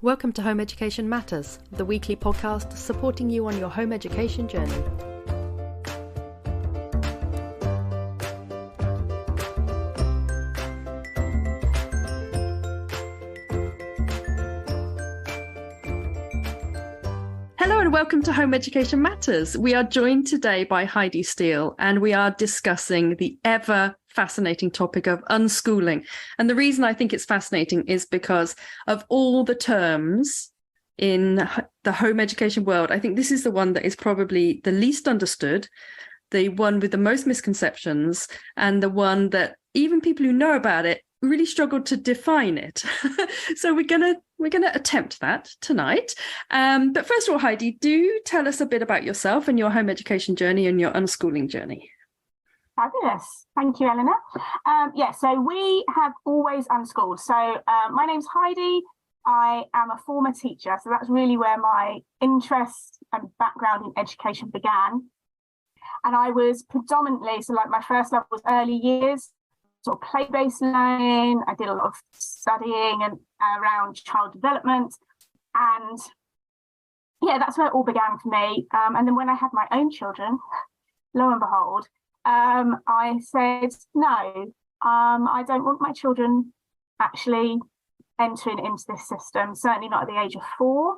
Welcome to Home Education Matters, the weekly podcast supporting you on your home education journey. Hello and welcome to Home Education Matters. We are joined today by Heidi Steel and we are discussing the ever fascinating topic of unschooling. And the reason I think it's fascinating is because of all the terms in the home education world. I think this is the one that is probably the least understood, the one with the most misconceptions, and the one that even people who know about it really struggled to define it. So we're gonna attempt that tonight. But first of all, Heidi, do tell us a bit about yourself and your home education journey and your unschooling journey. Fabulous. Thank you, Eleanor. So we have always unschooled. So my name's Heidi. I am a former teacher. So that's really where my interest and background in education began. And I was predominantly, so like my first love was early years, sort of play-based learning. I did a lot of studying and around child development. And yeah, that's where it all began for me. And then when I had my own children, lo and behold, I said, no, I don't want my children actually entering into this system, certainly not at the age of 4,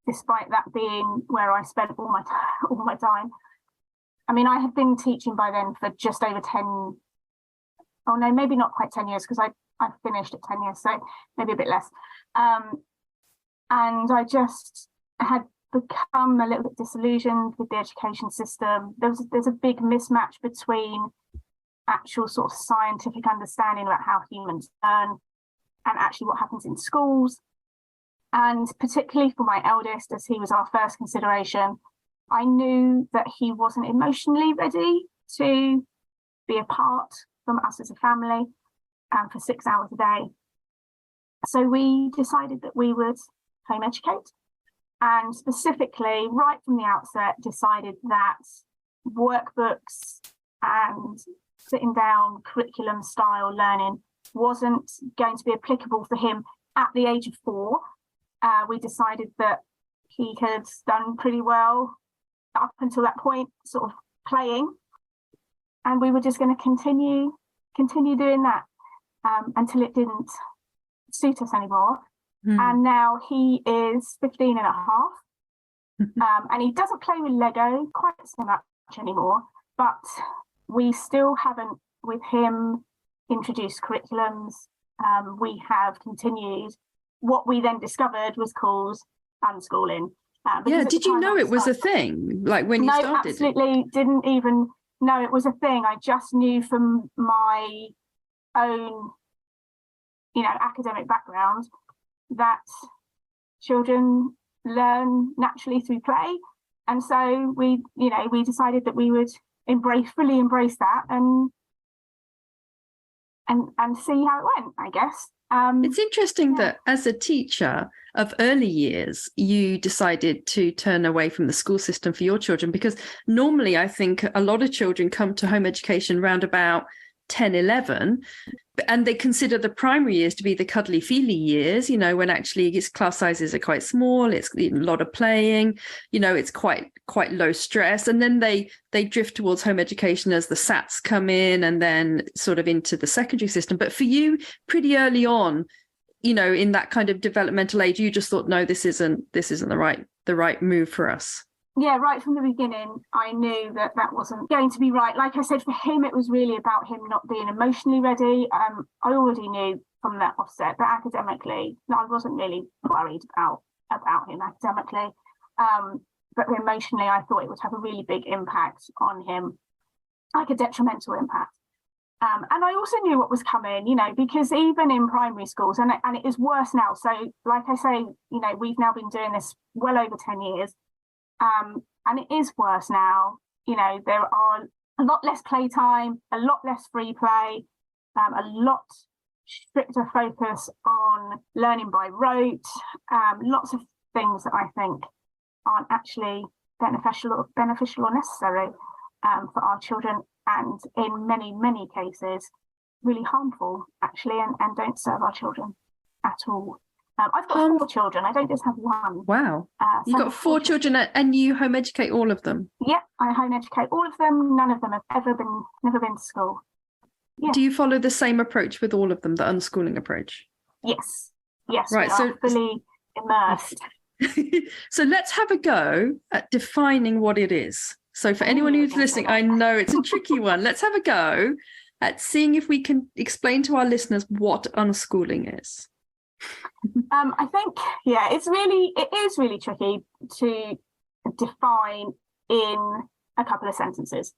despite that being where I spent all my time. I mean, I had been teaching by then for just over 10, oh no, maybe not quite 10 years, because I finished at 10 years, so maybe a bit less. And I just had become a little bit disillusioned with the education system. There's a big mismatch between actual sort of scientific understanding about how humans learn and actually what happens in schools. And particularly for my eldest, as he was our first consideration, I knew that he wasn't emotionally ready to be apart from us as a family for 6 hours a day. So we decided that we would home educate. And specifically, right from the outset, decided that workbooks and sitting down curriculum style learning wasn't going to be applicable for him at the age of 4. We decided that he had done pretty well up until that point, sort of playing, and we were just going to continue doing that until it didn't suit us anymore. And now he is 15 and a half, and he doesn't play with Lego quite so much anymore, but we still haven't, with him, introduced curriculums. We have continued what we then discovered was called unschooling. Did you know it was a thing, like when you started? No, absolutely didn't even know it was a thing. I just knew from my own, academic background that children learn naturally through play, and so we decided that we would fully embrace that and see how it went, I guess. It's interesting that as a teacher of early years, you decided to turn away from the school system for your children, because normally I think a lot of children come to home education around about 10, 11, and they consider the primary years to be the cuddly feely years, when actually its class sizes are quite small, it's a lot of playing, it's quite low stress. And then they drift towards home education as the SATs come in, and then sort of into the secondary system. But for you, pretty early on, in that kind of developmental age, you just thought, no, this isn't the right move for us. Yeah, right from the beginning, I knew that wasn't going to be right. Like I said, for him, it was really about him not being emotionally ready. I already knew from that offset, but academically, I wasn't really worried about him academically. But emotionally, I thought it would have a really big impact on him, like a detrimental impact. And I also knew what was coming, because even in primary schools, and it is worse now. So like I say, we've now been doing this well over 10 years. And it is worse now. There are a lot less playtime, a lot less free play, a lot stricter focus on learning by rote, lots of things that I think aren't actually beneficial or necessary for our children, and in many, many cases, really harmful, actually, and don't serve our children at all. I've got 4 children. I don't just have one. Wow. So You've got 4 children and you home educate all of them? Yeah, I home educate all of them. None of them have never been to school. Yeah. Do you follow the same approach with all of them, the unschooling approach? Yes. Yes, right, we are fully immersed. So let's have a go at defining what it is. So for anyone who's listening, I know it's a tricky one. Let's have a go at seeing if we can explain to our listeners what unschooling is. I think, it is really tricky to define in a couple of sentences.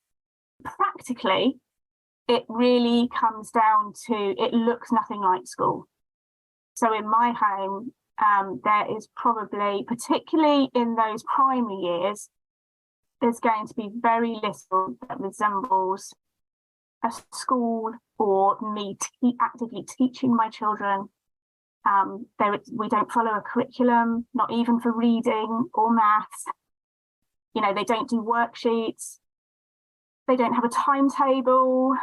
Practically, it really comes down to it looks nothing like school. So in my home, there is probably, particularly in those primary years, there's going to be very little that resembles a school or me actively teaching my children. We don't follow a curriculum, not even for reading or maths. You know, they don't do worksheets. They don't have a timetable.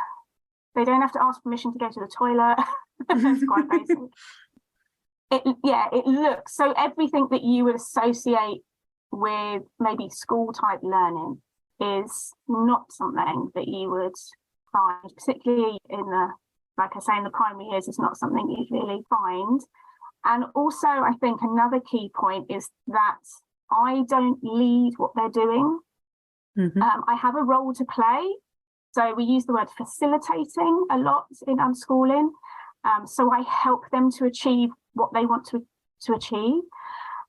They don't have to ask permission to go to the toilet. It's quite basic. It looks so everything that you would associate with maybe school type learning is not something that you would find, particularly in the, like I say, in the primary years, it's not something you'd really find. And also, I think another key point is that I don't lead what they're doing. Mm-hmm. I have a role to play. So we use the word facilitating a lot in unschooling. So I help them to achieve what they want to achieve.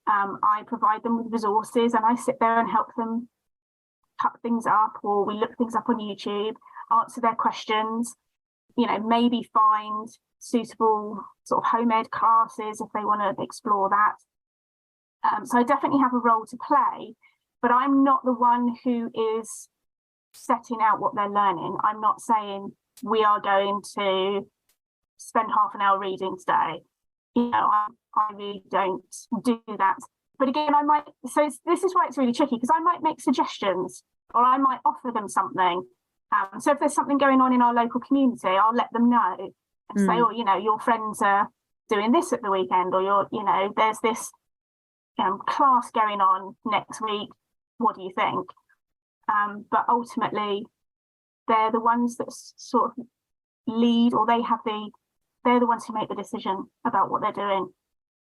I provide them with resources and I sit there and help them cut things up, or we look things up on YouTube, answer their questions, you know, maybe find suitable sort of home ed classes if they want to explore that. So I definitely have a role to play, but I'm not the one who is setting out what they're learning. I'm not saying we are going to spend half an hour reading today. You know, I really don't do that. But again, this is why it's really tricky, because I might make suggestions or I might offer them something. So if there's something going on in our local community, I'll let them know and say, oh, you know, your friends are doing this at the weekend, or there's this class going on next week. What do you think? But ultimately, they're the ones that sort of lead, or they're the ones who make the decision about what they're doing.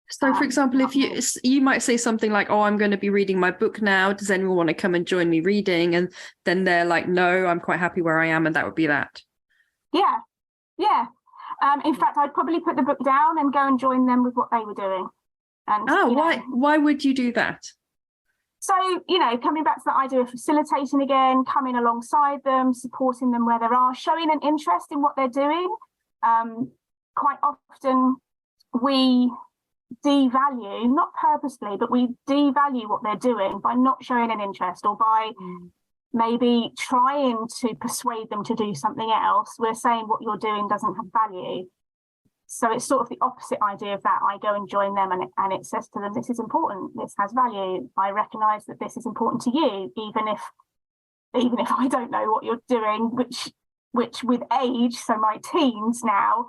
So, for example, if you might say something like, oh, I'm going to be reading my book now. Does anyone want to come and join me reading? And then they're like, no, I'm quite happy where I am. And that would be that. Yeah. In fact, I'd probably put the book down and go and join them with what they were doing. And why would you do that? So, coming back to the idea of facilitating again, coming alongside them, supporting them where they are, showing an interest in what they're doing. Quite often we devalue, not purposely, but we devalue what they're doing by not showing an interest, or by maybe trying to persuade them to do something else. We're saying what you're doing doesn't have value. So it's sort of the opposite idea of that. I go and join them and it says to them, this is important, this has value. I recognise that this is important to you, even if I don't know what you're doing, which with age, so my teens now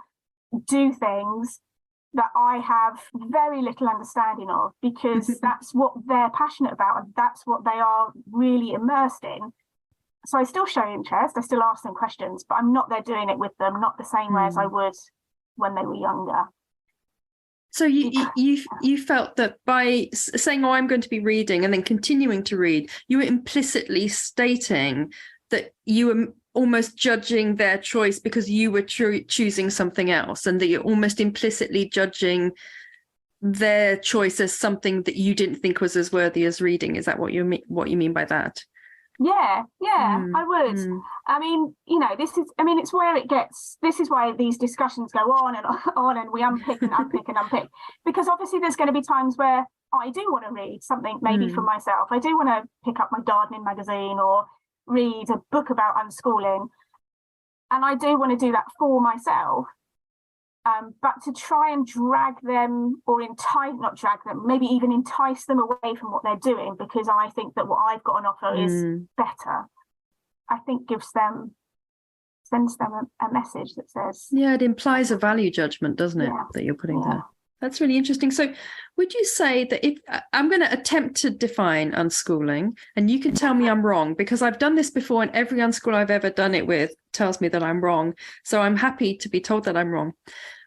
do things that I have very little understanding of, because that's what they're passionate about and that's what they are really immersed in. So I still show interest, I still ask them questions, but I'm not there doing it with them, not the same way as I would when they were younger. So you felt that by saying, oh, I'm going to be reading, and then continuing to read, you were implicitly stating that you were almost judging their choice because you were choosing something else, and that you're almost implicitly judging their choice as something that you didn't think was as worthy as reading. Is that what you mean by that? Yeah, I would. I mean, it's where it gets, this is why these discussions go on and we unpick and unpick and unpick, because obviously there's going to be times where I do want to read something maybe for myself. I do want to pick up my gardening magazine or read a book about unschooling, and I do want to do that for myself. But to try and drag them, or maybe even entice them away from what they're doing because I think that what I've got on offer is better, I think sends them a message that says... Yeah, it implies a value judgment, doesn't it, that you're putting there? That's really interesting. So would you say that if I'm going to attempt to define unschooling, and you can tell me I'm wrong, because I've done this before and every unschool I've ever done it with tells me that I'm wrong. So I'm happy to be told that I'm wrong.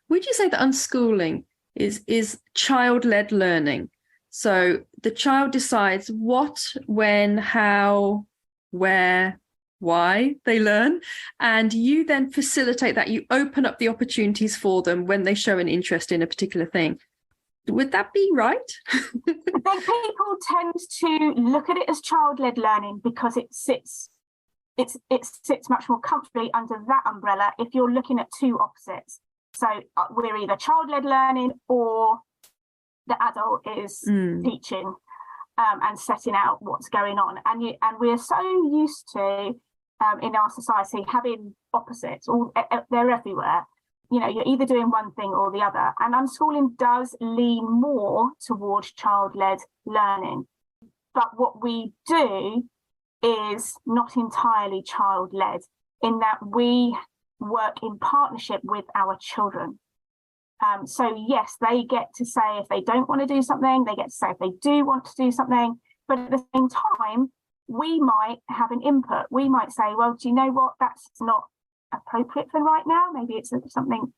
Would you say that unschooling is child-led learning? So the child decides what, when, how, where, why they learn, and you then facilitate that. You open up the opportunities for them when they show an interest in a particular thing. Would that be right? I think people tend to look at it as child-led learning because it sits much more comfortably under that umbrella if you're looking at two opposites. So we're either child-led learning or the adult is teaching and setting out what's going on. And we're so used to in our society having opposites, they're everywhere. You're either doing one thing or the other. And unschooling does lean more towards child-led learning. But what we do is not entirely child-led, in that we work in partnership with our children. So yes, they get to say if they don't want to do something, they get to say if they do want to do something, but at the same time, we might have an input. We might say, well, do you know what, that's not appropriate for right now. Maybe it's something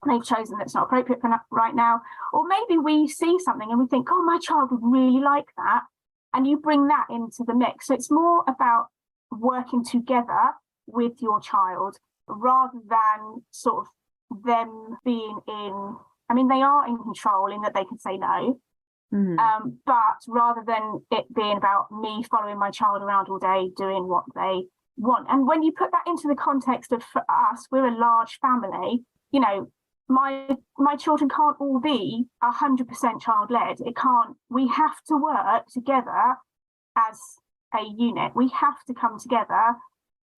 they've chosen that's not appropriate for right now. Or maybe we see something and we think, oh, my child would really like that. And you bring that into the mix. So it's more about working together with your child rather than sort of them being they are in control in that they can say no. But rather than it being about me following my child around all day doing what they want. And when you put that into the context of, for us, we're a large family, my children can't all be 100% child-led. We have to work together as a unit. We have to come together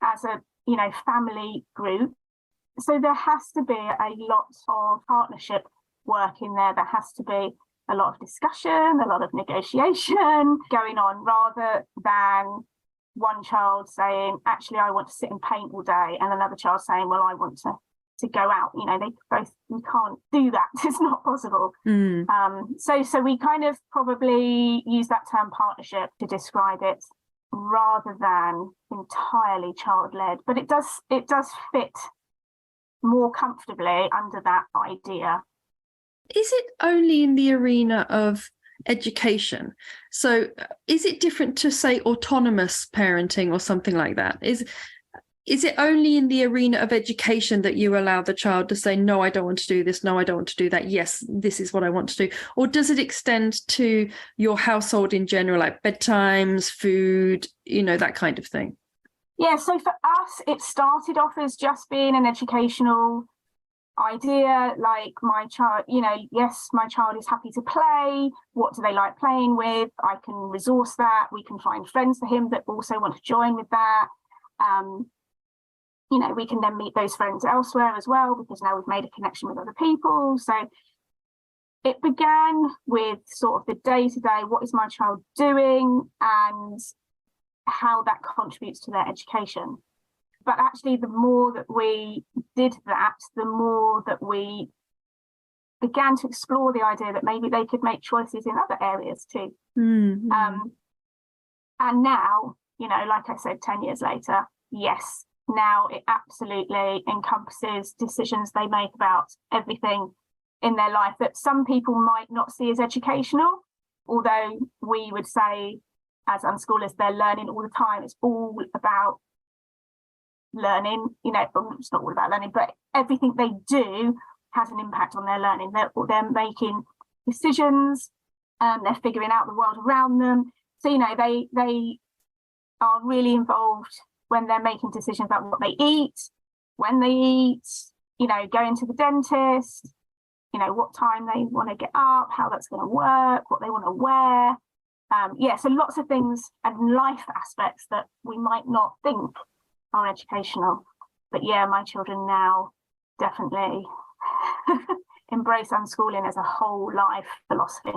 as a family group. So there has to be a lot of partnership work in there. There has to be a lot of discussion, a lot of negotiation going on, rather than one child saying, actually, I want to sit and paint all day, and another child saying, well, I want to go out. We can't do that. It's not possible. So we kind of probably use that term partnership to describe it rather than entirely child-led, but it does fit more comfortably under that idea. Is it only in the arena of education? So is it different to, say, autonomous parenting or something like that? Is it only in the arena of education that you allow the child to say, no, I don't want to do this, no, I don't want to do that, yes, this is what I want to do? Or does it extend to your household in general, like bedtimes, food, that kind of thing? Yeah, so for us, it started off as just being an educational idea, like my child, yes, my child is happy to play. What do they like playing with? I can resource that. We can find friends for him that also want to join with that. We can then meet those friends elsewhere as well, because now we've made a connection with other people. So it began with sort of the day-to-day, what is my child doing and how that contributes to their education. But actually, the more that we did that, the more that we began to explore the idea that maybe they could make choices in other areas too. And now, like I said, 10 years later, yes, now it absolutely encompasses decisions they make about everything in their life that some people might not see as educational, although we would say as unschoolers, they're learning all the time. It's all about learning, it's not all about learning, but everything they do has an impact on their learning. They're making decisions, they're figuring out the world around them. So, they are really involved when they're making decisions about what they eat, when they eat, going to the dentist, what time they want to get up, how that's going to work, what they want to wear. So lots of things and life aspects that we might not think are educational. But yeah, my children now definitely embrace unschooling as a whole life philosophy.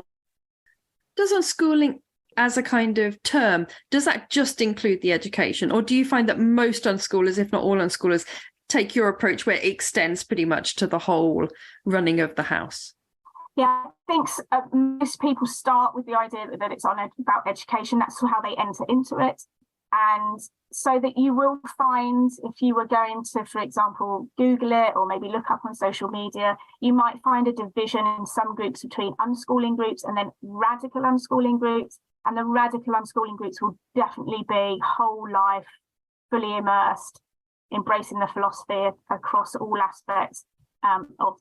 Does unschooling as a kind of term, does that just include the education? Or do you find that most unschoolers, if not all unschoolers, take your approach where it extends pretty much to the whole running of the house? Yeah, I think most people start with the idea that it's about education. That's how they enter into it. And so that you will find, if you were going to, for example, Google it or maybe look up on social media, you might find a division in some groups between unschooling groups and then radical unschooling groups. And the radical unschooling groups will definitely be whole life, fully immersed, embracing the philosophy across all aspects of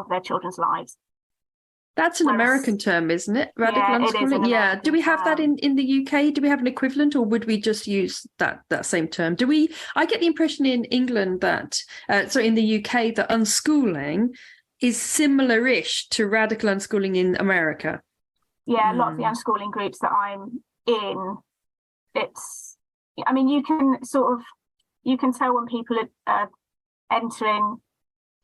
their children's lives. That's an American term, isn't it? Radical unschooling. Yeah. Do we have that in the UK? Do we have an equivalent, or would we just use that same term? I get the impression in England that, in the UK, that unschooling is similar-ish to radical unschooling in America. Yeah, a lot of the unschooling groups that I'm in, you can tell when people are entering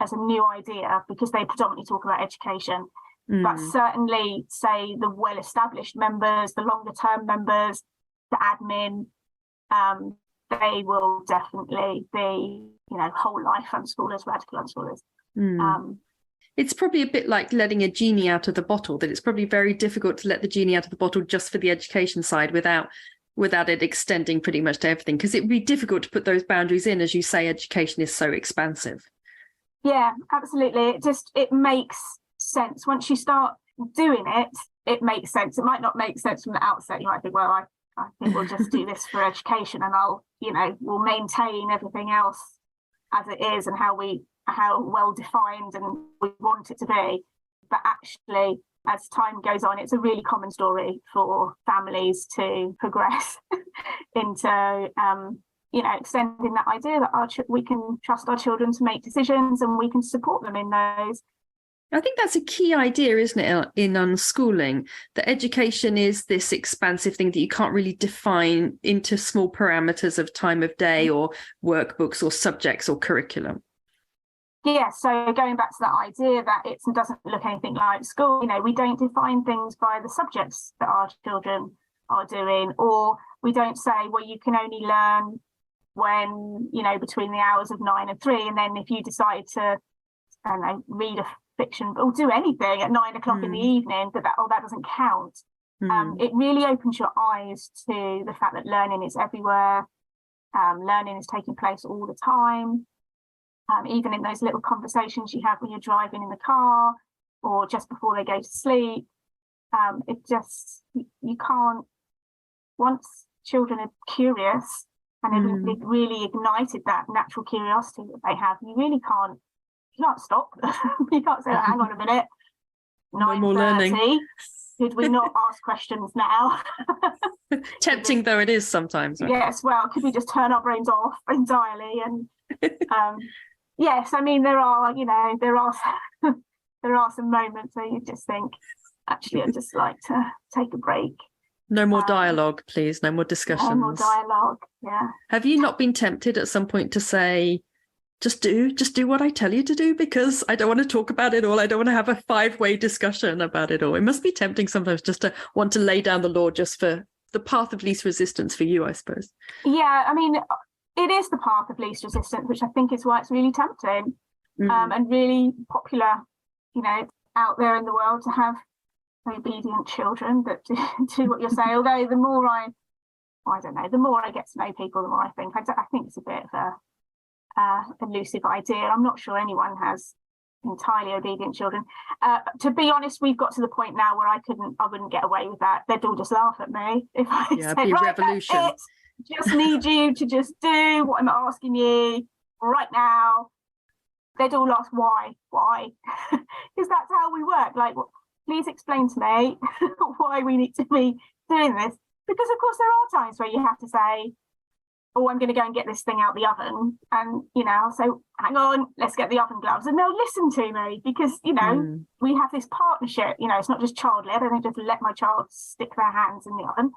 as a new idea because they predominantly talk about education. But certainly, say, the well-established members, the longer-term members, the admin, they will definitely be, whole life unschoolers, radical unschoolers. It's probably a bit like letting a genie out of the bottle, that it's probably very difficult to let the genie out of the bottle just for the education side without it extending pretty much to everything, because it would be difficult to put those boundaries in. As you say, education is so expansive. Yeah, absolutely. It makes sense once you start doing it. It makes sense. It might not make sense from the outset. You might think, well, I think we'll just do this for education, and we'll maintain everything else as it is and how well defined and we want it to be. But actually, as time goes on, it's a really common story for families to progress into extending that idea that we can trust our children to make decisions and we can support them in those. I think that's a key idea, isn't it, in unschooling, that education is this expansive thing that you can't really define into small parameters of time of day or workbooks or subjects or curriculum. Yeah, so going back to that idea that it doesn't look anything like school, we don't define things by the subjects that our children are doing, or we don't say, well, you can only learn when, between the hours of 9 and 3, and then if you decide to, read a fiction or do anything at 9 o'clock in the evening, that doesn't count. It really opens your eyes to the fact that learning is everywhere. Learning is taking place all the time. Even in those little conversations you have when you're driving in the car or just before they go to sleep. You can't, once children are curious and they've really ignited that natural curiosity that they have, you can't stop them. You can't say, hang on a minute, 9:30, did we not ask questions now? Tempting though it is sometimes. Right? Yes, well, could we just turn our brains off entirely? And yes, there are some moments where you just think, actually, I'd just like to take a break. No more dialogue, please. No more discussions. No more dialogue, yeah. Have you not been tempted at some point to say, just do what I tell you to do, because I don't want to talk about it all. I don't want to have a 5-way discussion about it all. It must be tempting sometimes just to want to lay down the law just for the path of least resistance for you, I suppose. Yeah, it is the path of least resistance, which I think is why it's really tempting and really popular, out there in the world, to have obedient children that do what you say. Although the more I get to know people, the more I think it's a bit of a elusive idea. I'm not sure anyone has entirely obedient children. To be honest, we've got to the point now where I wouldn't get away with that. They'd all just laugh at me if I said, right, revolution. That's it. Just need you to just do what I'm asking you right now. They'd all ask why, because that's how we work. Like, please explain to me why we need to be doing this. Because of course there are times where you have to say, oh, I'm going to go and get this thing out the oven, and I'll say, hang on, let's get the oven gloves, and they'll listen to me because we have this partnership. It's not just child-led. I don't just let my child stick their hands in the oven.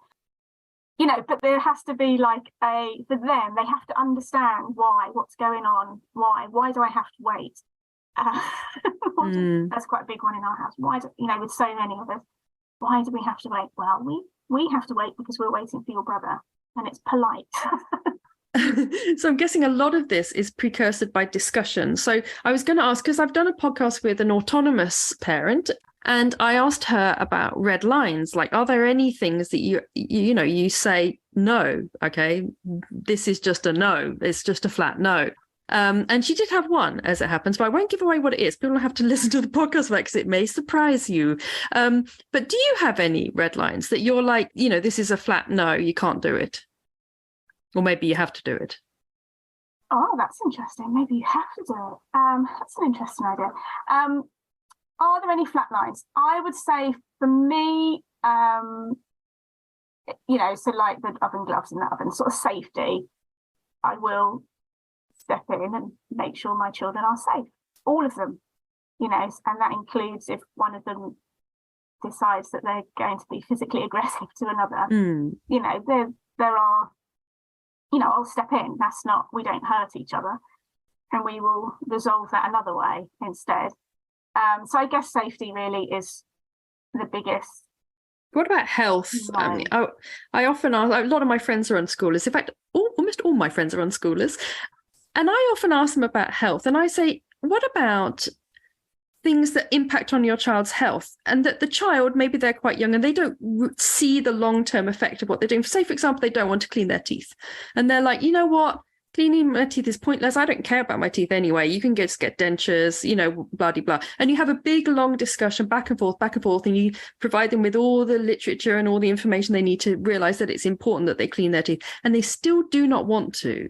But there has to be for them, they have to understand what's going on, why do I have to wait? That's quite a big one in our house. Why with so many of us, why do we have to wait? Well, we have to wait because we're waiting for your brother, and it's polite. So I'm guessing a lot of this is precursored by discussion. So I was going to ask, because I've done a podcast with an autonomous parent, And I asked her about red lines. Like, are there any things that you say, no, okay, this is just a no. It's just a flat no. And she did have one, as it happens, but I won't give away what it is. People have to listen to the podcast because it may surprise you. But do you have any red lines that you're like, this is a flat no, you can't do it? Or maybe you have to do it. Oh, that's interesting. Maybe you have to do it. That's an interesting idea. Are there any flat lines? I would say for me, so like the oven gloves in the oven, sort of safety, I will step in and make sure my children are safe, all of them, and that includes if one of them decides that they're going to be physically aggressive to another. There are, I'll step in. We don't hurt each other, and we will resolve that another way instead. So I guess safety really is the biggest. What about health? No. I often ask, a lot of my friends are unschoolers. In fact, almost all my friends are unschoolers. And I often ask them about health. And I say, what about things that impact on your child's health? And that the child, maybe they're quite young and they don't see the long-term effect of what they're doing. Say, for example, they don't want to clean their teeth. And they're like, you know what? Cleaning my teeth is pointless. I don't care about my teeth anyway. You can just get dentures, blah, blah, blah. And you have a big, long discussion back and forth, and you provide them with all the literature and all the information they need to realize that it's important that they clean their teeth. And they still do not want to.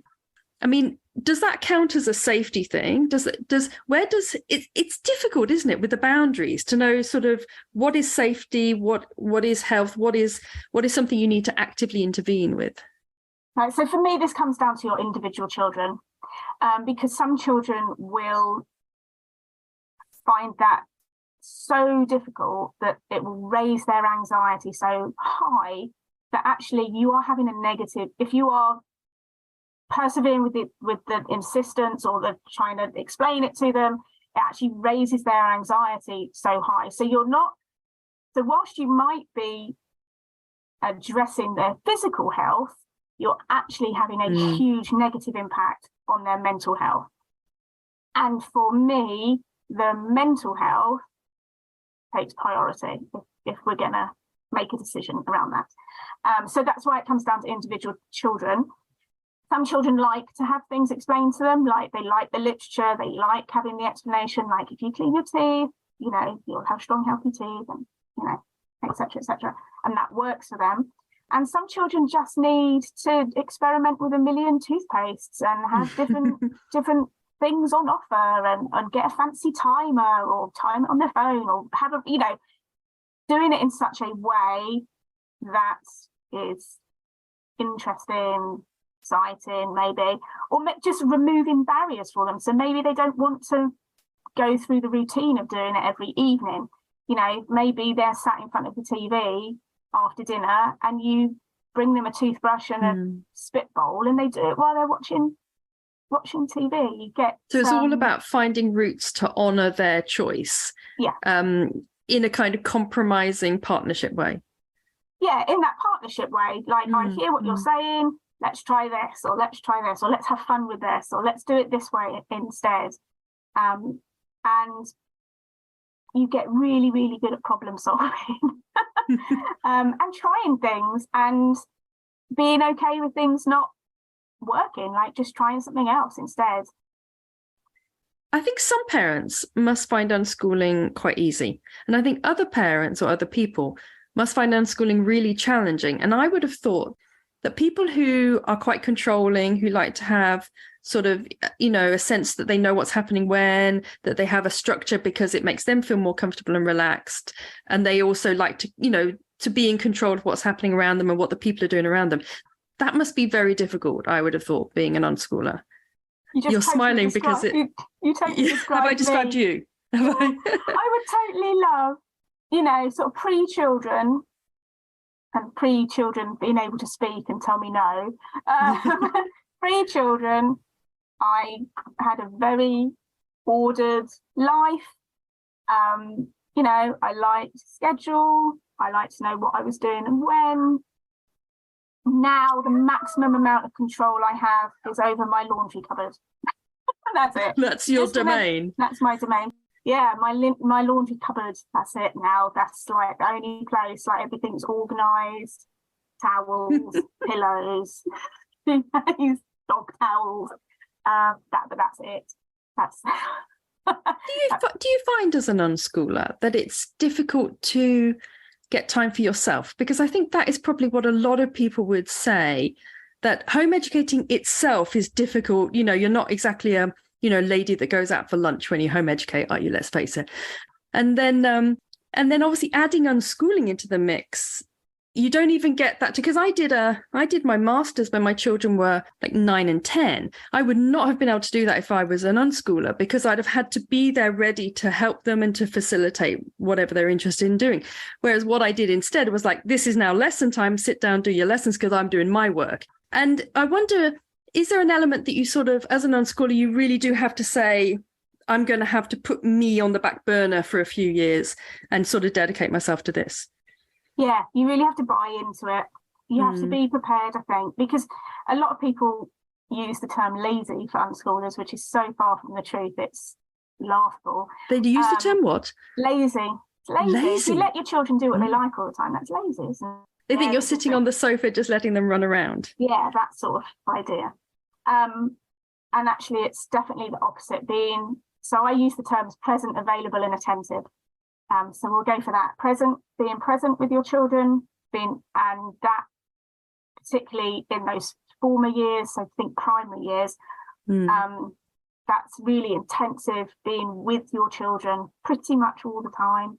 I mean, does that count as a safety thing? It's difficult, isn't it, with the boundaries to know sort of what is safety, what is health, what is something you need to actively intervene with? Right, so for me, this comes down to your individual children, because some children will find that so difficult that it will raise their anxiety so high that actually you are having a negative. If you are persevering with the insistence or the trying to explain it to them, it actually raises their anxiety so high. So whilst you might be addressing their physical health, you're actually having a huge negative impact on their mental health. And for me, the mental health takes priority if we're going to make a decision around that. So that's why it comes down to individual children. Some children like to have things explained to them, like they like the literature, they like having the explanation, like if you clean your teeth, you'll have strong, healthy teeth, and, et cetera, et cetera. And that works for them. And some children just need to experiment with a million toothpastes and have different things on offer and get a fancy timer or time it on their phone or have doing it in such a way that is interesting, exciting, maybe, or just removing barriers for them. So maybe they don't want to go through the routine of doing it every evening. Maybe they're sat in front of the TV after dinner and you bring them a toothbrush and a spit bowl and they do it while they're watching TV. So it's all about finding routes to honour their choice. Yeah. In a kind of compromising partnership way. Yeah, in that partnership way. Like, I hear what you're saying, let's try this, or let's try this, or let's have fun with this, or let's do it this way instead. And you get really, really good at problem solving and trying things and being okay with things not working, like just trying something else instead. I think some parents must find unschooling quite easy. And I think other parents or other people must find unschooling really challenging. And I would have thought that people who are quite controlling, who like to have sort of, a sense that they know what's happening when, that they have a structure because it makes them feel more comfortable and relaxed. And they also like to, to be in control of what's happening around them and what the people are doing around them. That must be very difficult, I would have thought, being an unschooler. You're smiling because you totally described have I described me. You? Have I? I would totally love, sort of pre-children being able to speak and tell me no. Pre-children, I had a very ordered life. I liked schedule. I liked to know what I was doing and when. Now the maximum amount of control I have is over my laundry cupboard. That's it. That's your domain. That's my domain. Yeah, my laundry cupboard, that's it now. That's like the only place, like everything's organised. Towels, pillows, dog towels. But that's it. That's Do you find as an unschooler that it's difficult to get time for yourself? Because I think that is probably what a lot of people would say, that home educating itself is difficult. You know, you're not exactly a lady that goes out for lunch when you home educate, are you? Let's face it. And then obviously adding unschooling into the mix, you don't even get that, because I did my master's when my children were like 9 and 10. I would not have been able to do that if I was an unschooler, because I'd have had to be there ready to help them and to facilitate whatever they're interested in doing. Whereas what I did instead was like, this is now lesson time, sit down, do your lessons, because I'm doing my work. And I wonder, is there an element that you sort of, as an unschooler, you really do have to say, I'm going to have to put me on the back burner for a few years and sort of dedicate myself to this? Yeah, you really have to buy into it. You have to be prepared, I think, because a lot of people use the term lazy for unschoolers, which is so far from the truth. It's laughable. They use the term what? Lazy. It's lazy. If you let your children do what they like all the time, that's lazy, isn't it? They think you're sitting on the sofa just letting them run around. Yeah, that sort of idea. And actually, it's definitely the opposite. So I use the terms present, available, and attentive. So we'll go for that. Being present with your children, and that particularly in those former years, so think primary years, that's really intensive, being with your children pretty much all the time.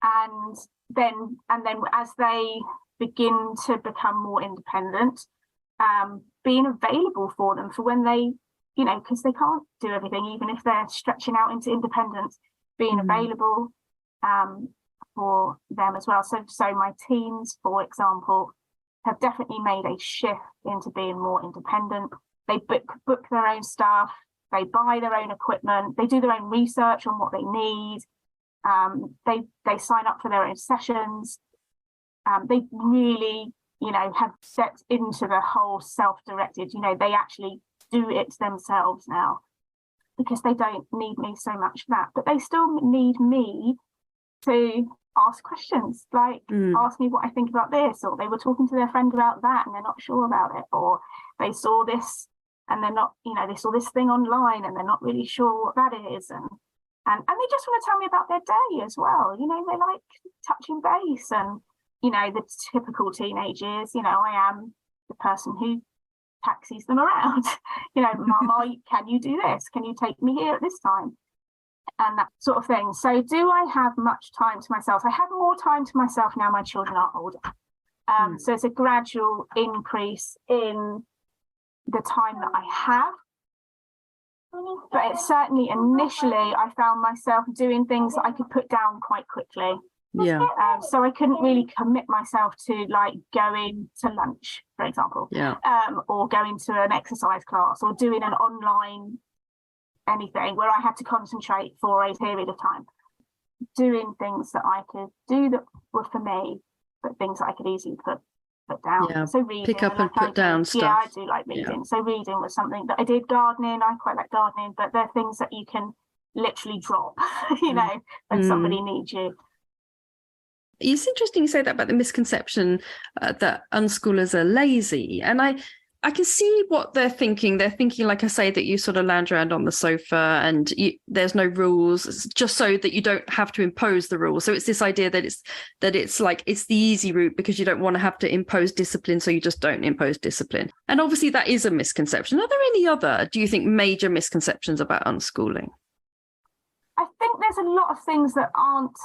And then as they begin to become more independent, being available for them for when they, because they can't do everything, even if they're stretching out into independence, being available for them as well. So my teens, for example, have definitely made a shift into being more independent. They book their own stuff, they buy their own equipment, they do their own research on what they need, they sign up for their own sessions. They really, have stepped into the whole self-directed, they actually do it themselves now, because they don't need me so much for that, but they still need me to ask questions, like ask me what I think about this, or they were talking to their friend about that and they're not sure about it, or they saw this and they're not, they saw this thing online and they're not really sure what that is, and they just want to tell me about their day as well. They like touching base, and the typical teenage years, I am the person who taxis them around. Mama, can you do this? Can you take me here at this time? And that sort of thing. So do I have much time to myself? I have more time to myself now my children are older. So it's a gradual increase in the time that I have. But it's certainly initially I found myself doing things that I could put down quite quickly. Yeah. So I couldn't really commit myself to like going to lunch, for example, or going to an exercise class, or doing an online anything where I had to concentrate for a period of time. Doing things that I could do that were for me, but things that I could easily put down. Yeah. So reading, pick up and put down stuff. Yeah, I do like reading. So reading was something that I did. Gardening, I quite like gardening, but they're things that you can literally drop, when somebody needs you. It's interesting you say that about the misconception that unschoolers are lazy. And I can see what they're thinking. They're thinking, like I say, that you sort of lounge around on the sofa and there's no rules, it's just so that you don't have to impose the rules. So it's this idea that it's like it's the easy route because you don't want to have to impose discipline, so you just don't impose discipline. And obviously that is a misconception. Are there any other, do you think, major misconceptions about unschooling? I think there's a lot of things that aren't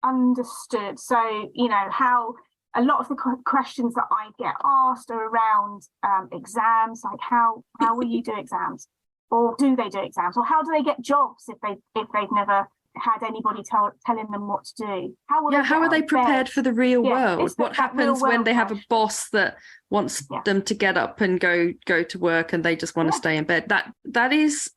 understood. So, how a lot of the questions that I get asked are around exams, like how will you do exams, or do they do exams, or how do they get jobs if they've never had anybody telling them what to do? How are they prepared for the real world? What happens when they have a boss that wants them to get up and go to work and they just want to stay in bed? That is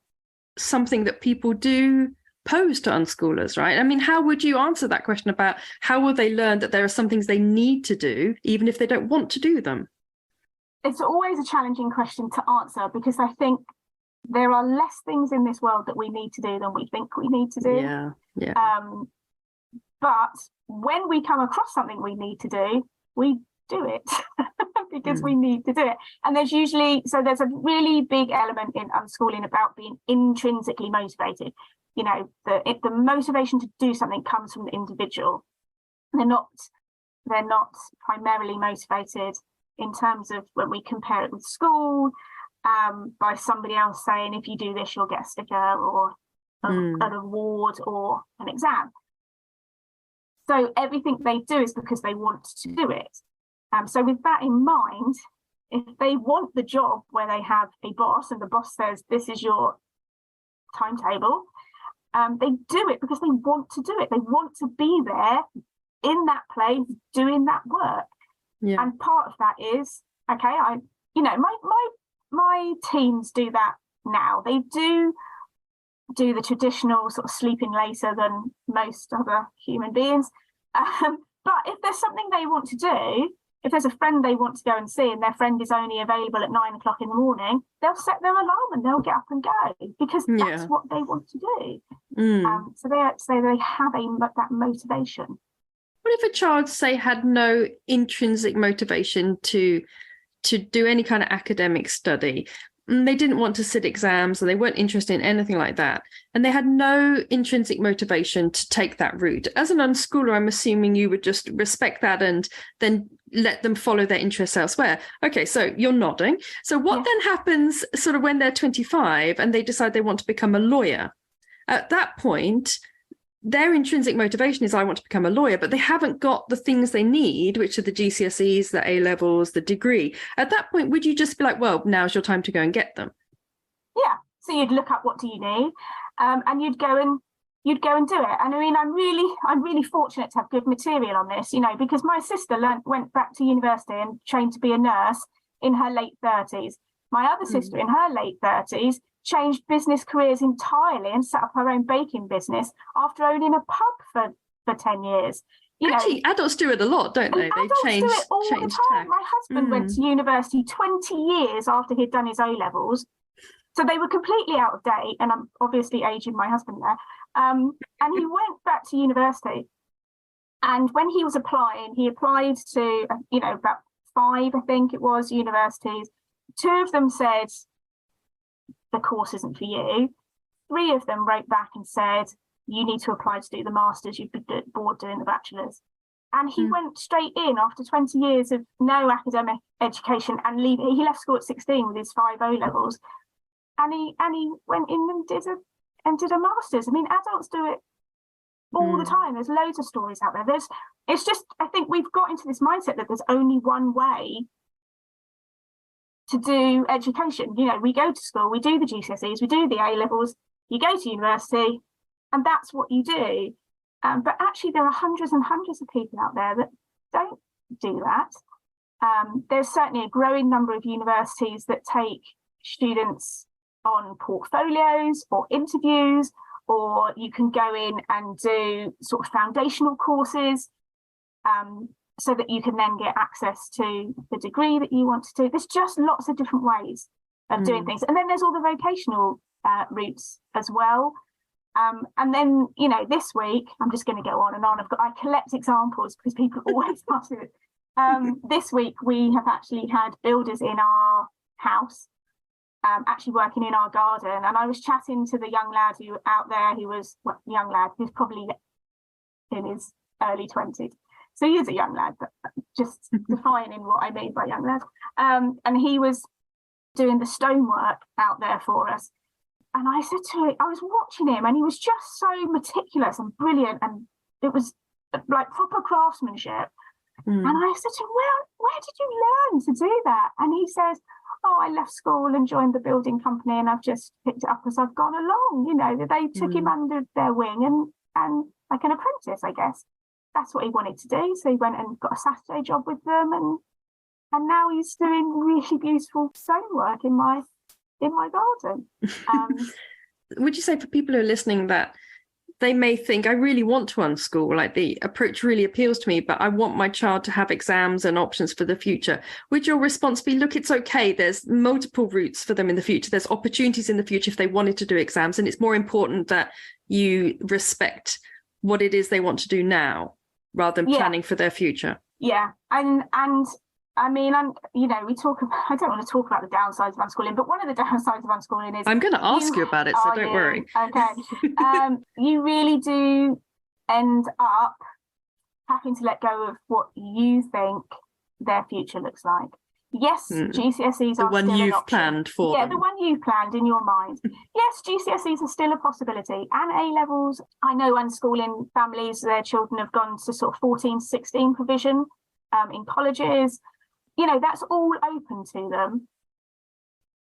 something that people do pose to unschoolers, right? I mean, how would you answer that question about how will they learn that there are some things they need to do even if they don't want to do them? It's always a challenging question to answer, because I think there are less things in this world that we need to do than we think we need to do. But when we come across something we need to do, we do it because we need to do it. And there's a really big element in unschooling about being intrinsically motivated. You know, the motivation to do something comes from the individual. They're not primarily motivated in terms of when we compare it with school, by somebody else saying, if you do this, you'll get a sticker or an award or an exam. So everything they do is because they want to do it. So with that in mind, if they want the job where they have a boss and the boss says, this is your timetable, they do it because they want to do it. They want to be there in that place doing that work. Yeah. And part of that is, okay, my teens do that now. They do the traditional sort of sleeping later than most other human beings. But if there's something they want to do, if there's a friend they want to go and see and their friend is only available at 9 o'clock in the morning, they'll set their alarm and they'll get up and go because that's what they want to do. So they have that motivation. What if a child, say, had no intrinsic motivation to do any kind of academic study? They didn't want to sit exams and they weren't interested in anything like that. And they had no intrinsic motivation to take that route. As an unschooler, I'm assuming you would just respect that and then let them follow their interests elsewhere. Okay, so you're nodding. So what then happens sort of when they're 25 and they decide they want to become a lawyer? At that point, their intrinsic motivation is I want to become a lawyer, but they haven't got the things they need, which are the GCSEs, the A-levels, the degree. At that point, would you just be like, well, now's your time to go and get them? Yeah. So you'd look up what do you need, and you'd go and do it. And I mean, I'm really fortunate to have good material on this, because my sister went back to university and trained to be a nurse in her late 30s. My other sister in her late 30s changed business careers entirely and set up her own baking business after owning a pub for 10 years. Actually, adults do it a lot, don't they? They change do it all the time. Tack. My husband went to university 20 years after he'd done his O-levels. So they were completely out of date, and I'm obviously aging my husband there. And he went back to university. And when he was applying, he applied to, about 5, I think it was, universities. 2 of them said, the course isn't for you. 3 of them wrote back and said, you need to apply to do the masters, you'd be bored doing the bachelor's. And he went straight in after 20 years of no academic education and leaving. He left school at 16 with his 5 O-levels, and he went in and did a master's. I mean, adults do it all the time. There's loads of stories out there. It's just, I think we've got into this mindset that there's only one way to do education. We go to school, we do the GCSEs, we do the A-levels, you go to university, and that's what you do. But actually, there are hundreds and hundreds of people out there that don't do that. There's certainly a growing number of universities that take students on portfolios or interviews, or you can go in and do sort of foundational courses, so that you can then get access to the degree that you want to do. There's just lots of different ways of doing things. And then there's all the vocational routes as well. And then, this week, I'm just going to go on and on. I collect examples because people always ask it. This week, we have actually had builders in our house, actually working in our garden. And I was chatting to the young lad who's probably in his early 20s. So he is a young lad, but just defining what I mean by young lad. And he was doing the stonework out there for us. And I said to him, I was watching him, and he was just so meticulous and brilliant. And it was like proper craftsmanship. And I said to him, where did you learn to do that? And he says, oh, I left school and joined the building company, and I've just picked it up as I've gone along. They took him under their wing and like an apprentice, I guess. That's what he wanted to do. So he went and got a Saturday job with them, and now he's doing really beautiful stonework in my garden. Would you say, for people who are listening, that they may think, I really want to unschool, like the approach really appeals to me, but I want my child to have exams and options for the future. Would your response be, look, it's okay, there's multiple routes for them in the future, there's opportunities in the future if they wanted to do exams, and it's more important that you respect what it is they want to do now rather than planning for their future? Yeah, and I mean, you know, I don't want to talk about the downsides of unschooling, but one of the downsides of unschooling is... I'm going to ask you about it, so don't worry. Okay. You really do end up having to let go of what you think their future looks like. Yes, GCSEs are the one still you've an option. planned for them. The one you've planned in your mind. Yes, GCSEs are still a possibility. And A-levels, I know unschooling families, their children have gone to sort of 14, 16 provision in colleges. You know, that's all open to them.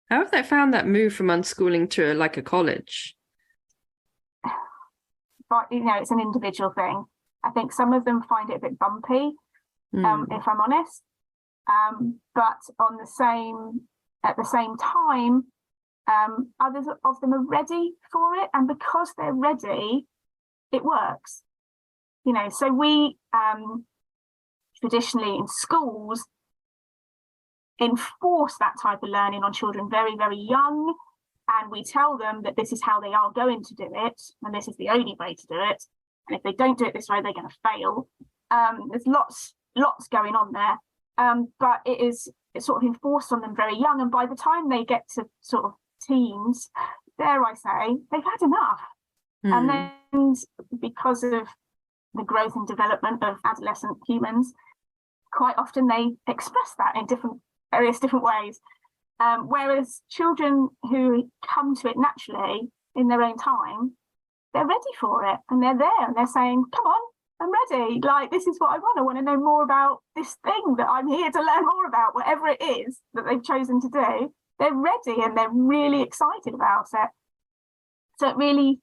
How have they found that move from unschooling to like a college? But, you know, it's an individual thing. I think some of them find it a bit bumpy, if I'm honest. But at the same time, others of them are ready for it. And because they're ready, it works. You know, so we traditionally in schools enforce that type of learning on children very, very young, and we tell them that this is how they are going to do it, and this is the only way to do it, and if they don't do it this way, they're going to fail. There's lots going on there, but it's sort of enforced on them very young, and by the time they get to sort of teens, dare I say, they've had enough. And then because of the growth and development of adolescent humans, quite often they express that in various different ways. Whereas children who come to it naturally in their own time, they're ready for it, and they're there and they're saying, come on, I'm ready. Like, this is what I want. I want to know more about this thing that I'm here to learn more about, whatever it is that they've chosen to do. They're ready and they're really excited about it. So it really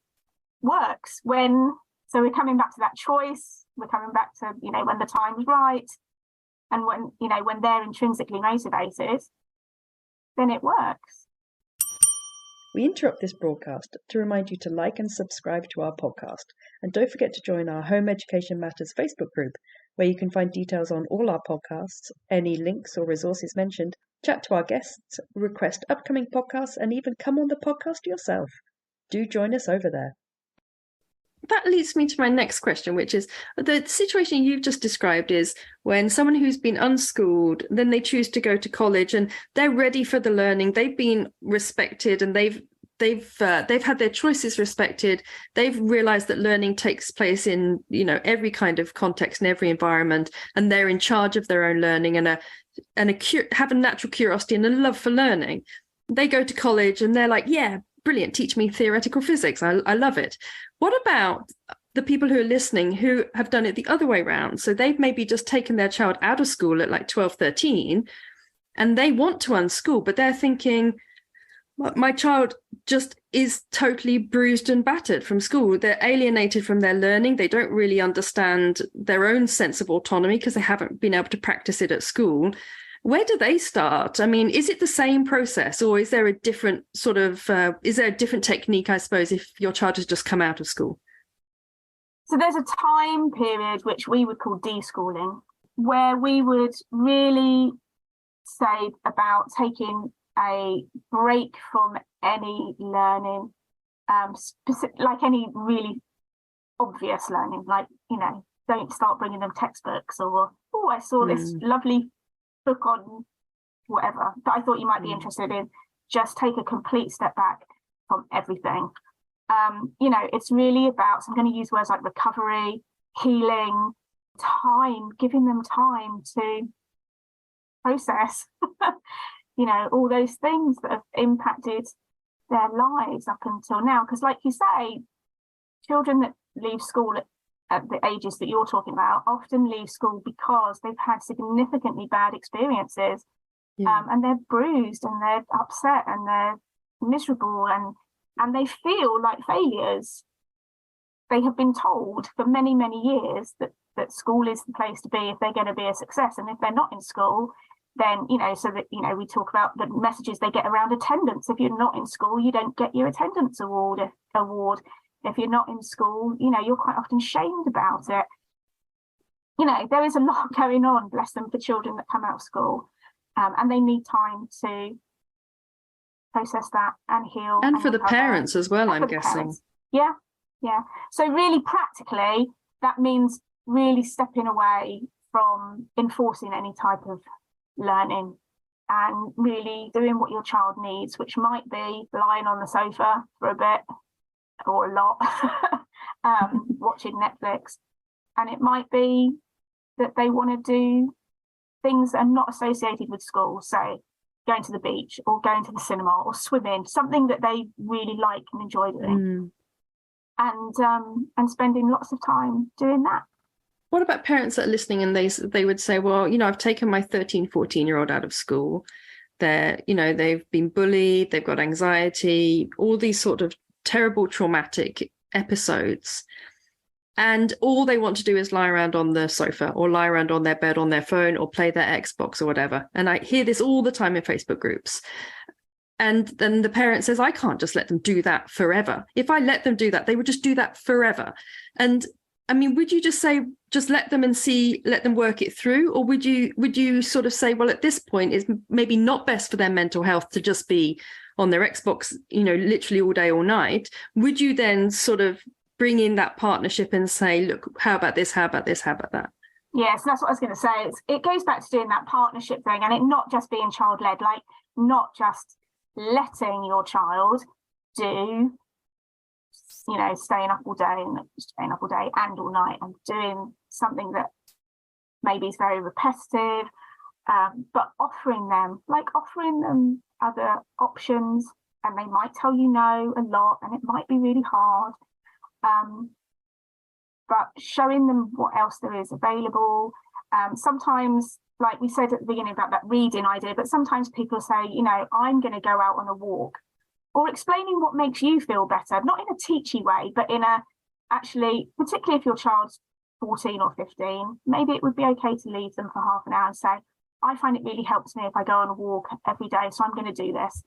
works so we're coming back to that choice. We're coming back to, you know, when the time's right. And when, you know, when they're intrinsically motivated, then it works. We interrupt this broadcast to remind you to like and subscribe to our podcast. And don't forget to join our Home Education Matters Facebook group, where you can find details on all our podcasts, any links or resources mentioned, chat to our guests, request upcoming podcasts, and even come on the podcast yourself. Do join us over there. That leads me to my next question, which is the situation you've just described is when someone who's been unschooled, then they choose to go to college and they're ready for the learning. They've been respected and they've had their choices respected. They've realized that learning takes place in, you know, every kind of context and every environment, and they're in charge of their own learning and have a natural curiosity and a love for learning. They go to college and they're like, yeah, brilliant, teach me theoretical physics. I love it. What about the people who are listening who have done it the other way around? So they've maybe just taken their child out of school at like 12, 13, and they want to unschool, but they're thinking, my child just is totally bruised and battered from school. They're alienated from their learning. They don't really understand their own sense of autonomy because they haven't been able to practice it at school. Where do they start? I mean, is it the same process, or is there a different technique, I suppose, if your child has just come out of school? So there's a time period which we would call deschooling, where we would really say about taking a break from any learning, like any really obvious learning, like, you know, don't start bringing them textbooks or, oh, I saw this lovely book on whatever that I thought you might be interested in. Just take a complete step back from everything. You know, it's really about, so I'm going to use words like recovery, healing, time, giving them time to process, you know, all those things that have impacted their lives up until now. Because like you say, children that leave school at the ages that you're talking about often leave school because they've had significantly bad experiences, and they're bruised and they're upset and they're miserable and they feel like failures. They have been told for many, many years that school is the place to be if they're going to be a success, and if they're not in school, then, you know, so that, you know, we talk about the messages they get around attendance. If you're not in school, you don't get your attendance award. if you're not in school, you're quite often shamed about it. There is a lot going on, bless them, for children that come out of school, and they need time to process that and heal. And for the parents as well, I'm guessing. Yeah. So really practically, that means really stepping away from enforcing any type of learning and really doing what your child needs, which might be lying on the sofa for a bit or a lot, watching Netflix. And it might be that they want to do things that are not associated with school, so going to the beach or going to the cinema or swimming, something that they really like and enjoy doing. And spending lots of time doing that. What about parents that are listening and they would say, well, I've taken my 13, 14-year-old out of school. They've been bullied, they've got anxiety, all these sort of terrible traumatic episodes. And all they want to do is lie around on the sofa or lie around on their bed, on their phone, or play their Xbox or whatever. And I hear this all the time in Facebook groups. And then the parent says, I can't just let them do that forever. If I let them do that, they would just do that forever. And I mean, would you just say, just let them let them work it through? Or would you sort of say, well, at this point, it's maybe not best for their mental health to just be on their Xbox, literally all day, all night? Would you then sort of bring in that partnership and say, look, how about this? How about this? How about that? Yes, that's what I was going to say. It goes back to doing that partnership thing, and it not just being child-led, like not just letting your child do, staying up all day and all night and doing something that maybe is very repetitive, but offering them other options, and they might tell you no a lot, and it might be really hard, but showing them what else there is available. Sometimes, like we said at the beginning about that reading idea, but sometimes people say, I'm going to go out on a walk, or explaining what makes you feel better, not in a teachy way, but actually, particularly if your child's 14 or 15, maybe it would be okay to leave them for half an hour and say, I find it really helps me if I go on a walk every day, so I'm going to do this.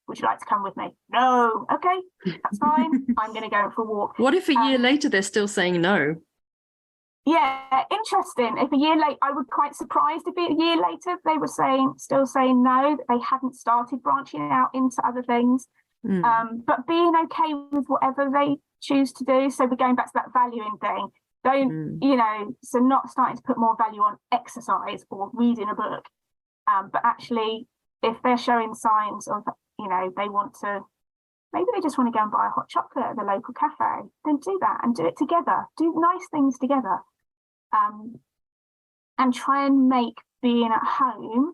Would you like to come with me? No. Okay, that's fine. I'm going to go for a walk. What if a year later they're still saying no? Yeah, interesting. If a year late, I would be quite surprised if a year later they were still saying no, that they hadn't started branching out into other things. But being okay with whatever they choose to do. So we're going back to that valuing thing. So not starting to put more value on exercise or reading a book, but actually, if they're showing signs of, they want to, maybe they just want to go and buy a hot chocolate at the local cafe, then do that and do it together. Do nice things together. And try and make being at home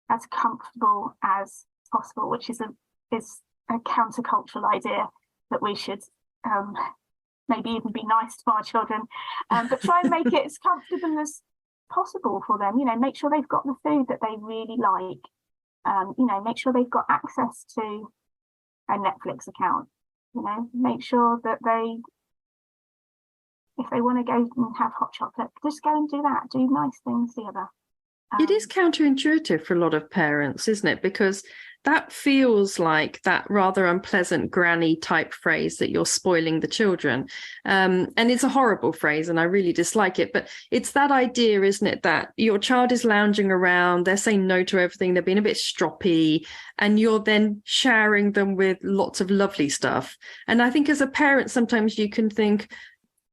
as comfortable as possible, which is a countercultural idea that we should maybe even be nice to our children, but try and make it as comfortable as possible for them. Make sure they've got the food that they really like. Make sure they've got access to a Netflix account. Make sure that if they want to go and have hot chocolate, just go and do that. Do nice things together. It is counterintuitive for a lot of parents, isn't it? Because that feels like that rather unpleasant granny type phrase that you're spoiling the children. And it's a horrible phrase and I really dislike it. But it's that idea, isn't it, that your child is lounging around, they're saying no to everything, they're being a bit stroppy, and you're then showering them with lots of lovely stuff. And I think as a parent, sometimes you can think,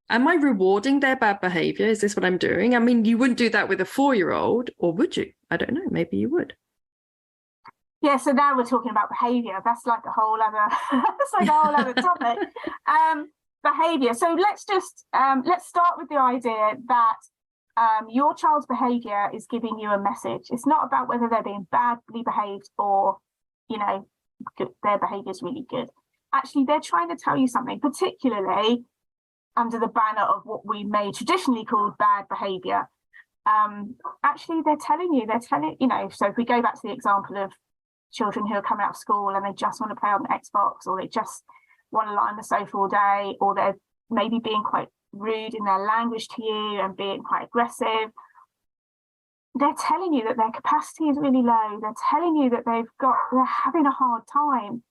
am I rewarding their bad behavior? Is this what I'm doing? I mean, you wouldn't do that with a 4-year-old, or would you? I don't know. Maybe you would. Yeah, so now we're talking about behaviour. That's like a whole other topic. Behaviour. So let's start with the idea that your child's behaviour is giving you a message. It's not about whether they're being badly behaved or, their behaviour is really good. Actually, they're trying to tell you something, particularly under the banner of what we may traditionally call bad behaviour. Actually, they're telling you, so if we go back to the example of children who are coming out of school and they just want to play on the Xbox, or they just want to lie on the sofa all day, or they're maybe being quite rude in their language to you and being quite aggressive, they're telling you that their capacity is really low. They're telling you that they're having a hard time.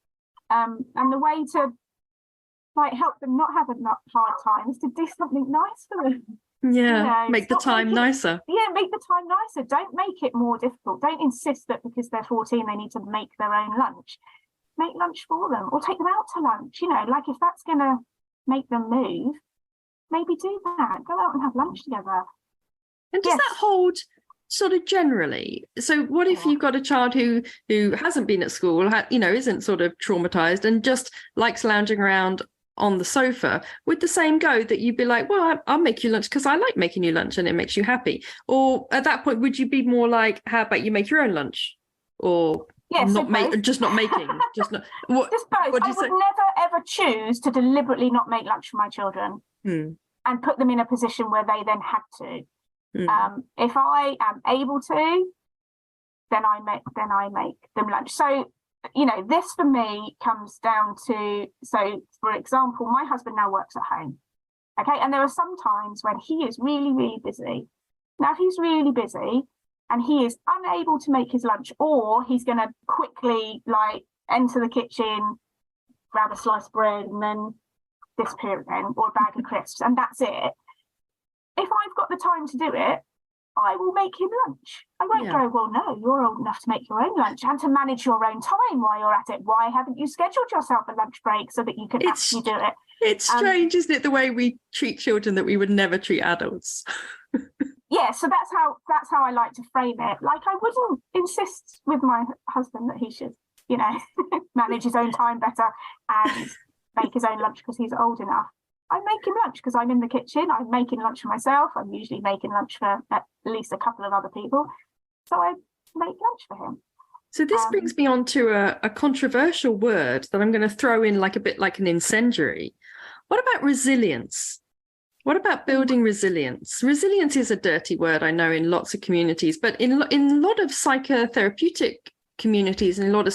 And the way to like help them not have a hard time is to do something nice for them. Yeah, make the time nicer. Yeah, make the time nicer. Don't make it more difficult. Don't insist that because they're 14 they need to make their own lunch. Make lunch for them or take them out to lunch. Like if that's going to make them move, maybe do that. Go out and have lunch together. And does that hold sort of generally? So what if you've got a child who hasn't been at school, isn't sort of traumatized and just likes lounging around on the sofa? Would the same go that you'd be like, well, I'll make you lunch because I like making you lunch and it makes you happy? Or at that point, would you be more like, how about you make your own lunch? Or not making. Just both. I would never ever choose to deliberately not make lunch for my children and put them in a position where they then had to. If I am able to, then I make them lunch. So this for me comes down to, so for example, my husband now works at home. Okay, and there are some times when he is really, really busy. Now, if he's really busy and he is unable to make his lunch, or he's going to quickly enter the kitchen, grab a slice of bread and then disappear again, or a bag of crisps, and that's it. If I've got the time to do it, I will make him lunch. I won't go, well, no, you're old enough to make your own lunch and to manage your own time while you're at it. Why haven't you scheduled yourself a lunch break so that you can actually do it? It's strange, isn't it, the way we treat children that we would never treat adults? Yeah, so that's how I like to frame it. I wouldn't insist with my husband that he should, manage his own time better and make his own lunch because he's old enough. I make him lunch because I'm in the kitchen. I'm making lunch for myself. I'm usually making lunch for at least a couple of other people. So I make lunch for him. So this brings me on to a controversial word that I'm going to throw in a bit like an incendiary. What about resilience? What about building resilience? Resilience is a dirty word, I know, in lots of communities, but in a lot of psychotherapeutic communities and a lot of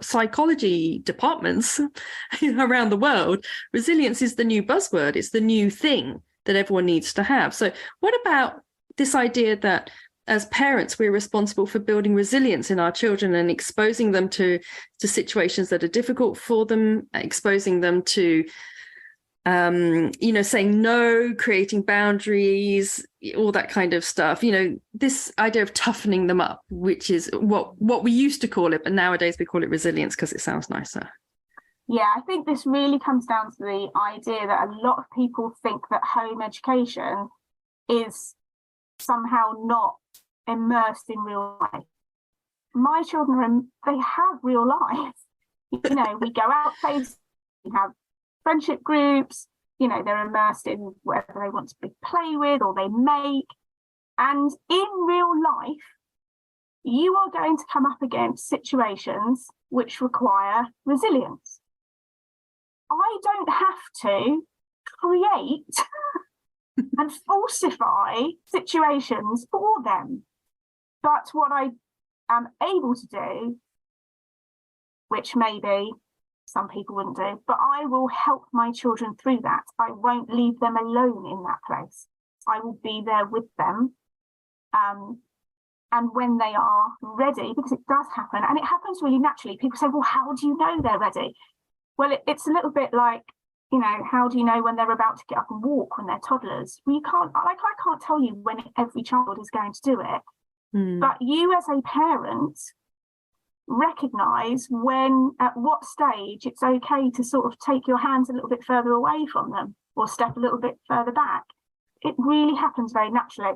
psychology departments around the world, resilience is the new buzzword. It's the new thing that everyone needs to have. So what about this idea that as parents, we're responsible for building resilience in our children and exposing them to situations that are difficult for them, exposing them to saying no, creating boundaries, all that kind of stuff. This idea of toughening them up, which is what we used to call it, but nowadays we call it resilience because it sounds nicer. Yeah, I think this really comes down to the idea that a lot of people think that home education is somehow not immersed in real life. My children, they have real life. We go out places, we have friendship groups, they're immersed in whatever they want to play with or they make. And in real life, you are going to come up against situations which require resilience. I don't have to create and falsify situations for them. But what I am able to do, which maybe some people wouldn't do, but I will help my children through that. I won't leave them alone in that place. I will be there with them. And when they are ready, because it does happen, and it happens really naturally. People say, well, how do you know they're ready? Well, it's a little bit like, how do you know when they're about to get up and walk when they're toddlers? Well, you can't, I can't tell you when every child is going to do it. But you as a parent recognize at what stage it's okay to sort of take your hands a little bit further away from them or step a little bit further back. It really happens very naturally.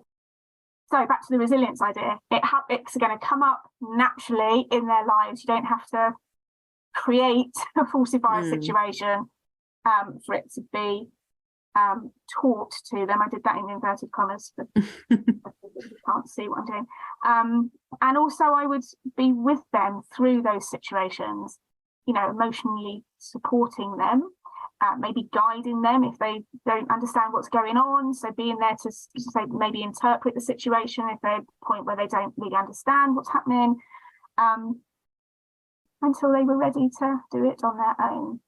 So back to the resilience idea, it's going to come up naturally in their lives. You don't have to create a falsified situation for it to be taught to them. I did that in inverted commas, but you can't see what I'm doing. And also I would be with them through those situations, emotionally supporting them, maybe guiding them if they don't understand what's going on. So being there to say, maybe interpret the situation if they're at a point where they don't really understand what's happening, until they were ready to do it on their own.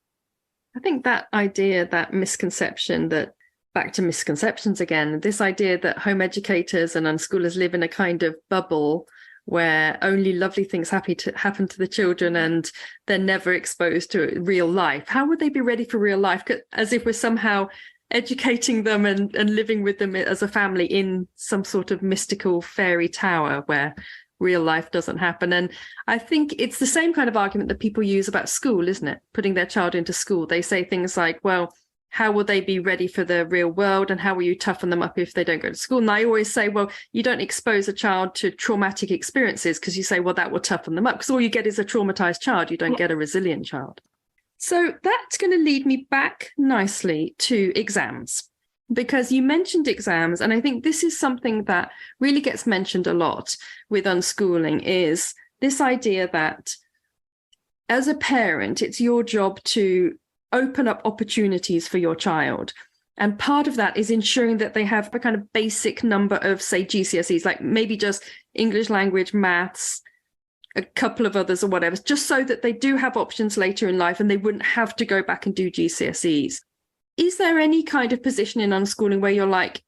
I think that idea, that misconception that, back to misconceptions again, this idea that home educators and unschoolers live in a kind of bubble where only lovely things happen to the children and they're never exposed to real life. How would they be ready for real life? As if we're somehow educating them and living with them as a family in some sort of mystical fairy tower where real life doesn't happen. And I think it's the same kind of argument that people use about school, isn't it? Putting their child into school. They say things like, well, how will they be ready for the real world, and how will you toughen them up if they don't go to school? And I always say, well, you don't expose a child to traumatic experiences because you say, well, that will toughen them up, because all you get is a traumatized child. You don't get a resilient child. So that's going to lead me back nicely to exams, because you mentioned exams. And I think this is something that really gets mentioned a lot with unschooling, is this idea that as a parent, it's your job to open up opportunities for your child. And part of that is ensuring that they have a kind of basic number of, say, GCSEs, like maybe just English language, maths, a couple of others or whatever, just so that they do have options later in life and they wouldn't have to go back and do GCSEs. Is there any kind of position in unschooling where you're like,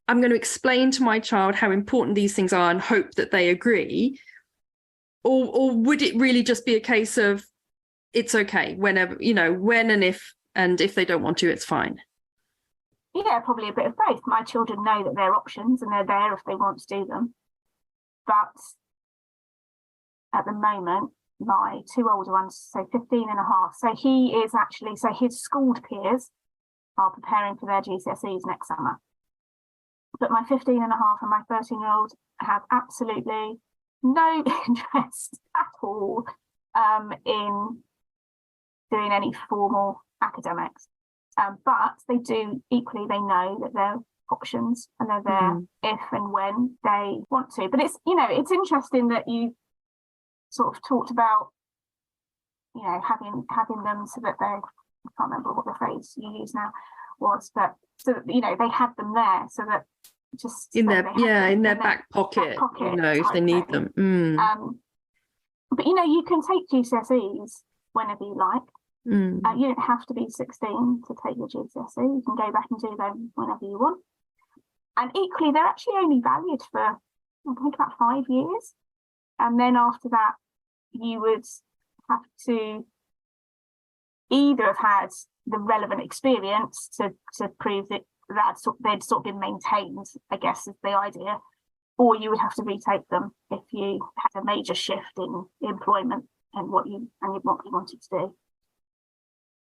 I'm going to explain to my child how important these things are and hope that they agree? Or would it really just be a case of, it's okay whenever, when and if they don't want to, it's fine? Yeah, probably a bit of both. My children know that there are options and they're there if they want to do them. But at the moment, my two older ones, so 15 and a half, so his schooled peers are preparing for their GCSEs next summer. But my 15 and a half and my 13-year-old have absolutely no interest at all in doing any formal academics. But they know that there are options and they're there if and when they want to. But it's interesting that you sort of talked about, having them so that I can't remember what the phrase you use now was, but so that, they had them there so that just in their back pocket, if they need them. But you can take GCSEs whenever you like. You don't have to be 16 to take your GCSE. You can go back and do them whenever you want. And equally, they're actually only valid for, I think, about 5 years. And then after that, you would have to either have had the relevant experience to prove that they'd sort of been maintained, I guess is the idea, or you would have to retake them if you had a major shift in employment and what you wanted to do.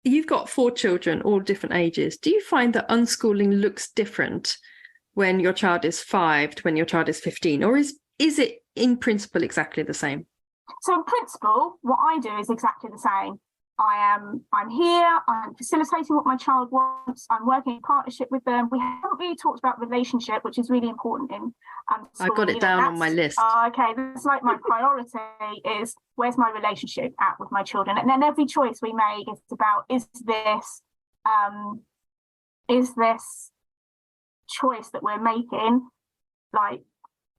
You've got 4 children, all different ages. Do you find that unschooling looks different when your child is 5 to when your child is 15, or is it in principle exactly the same? So in principle, what I do is exactly the same. I'm here, I'm facilitating what my child wants, I'm working in partnership with them. We haven't really talked about relationship, which is really important in I got it down on my list. Okay, that's like my priority is, where's my relationship at with my children? And then every choice we make is about, is this choice that we're making, like,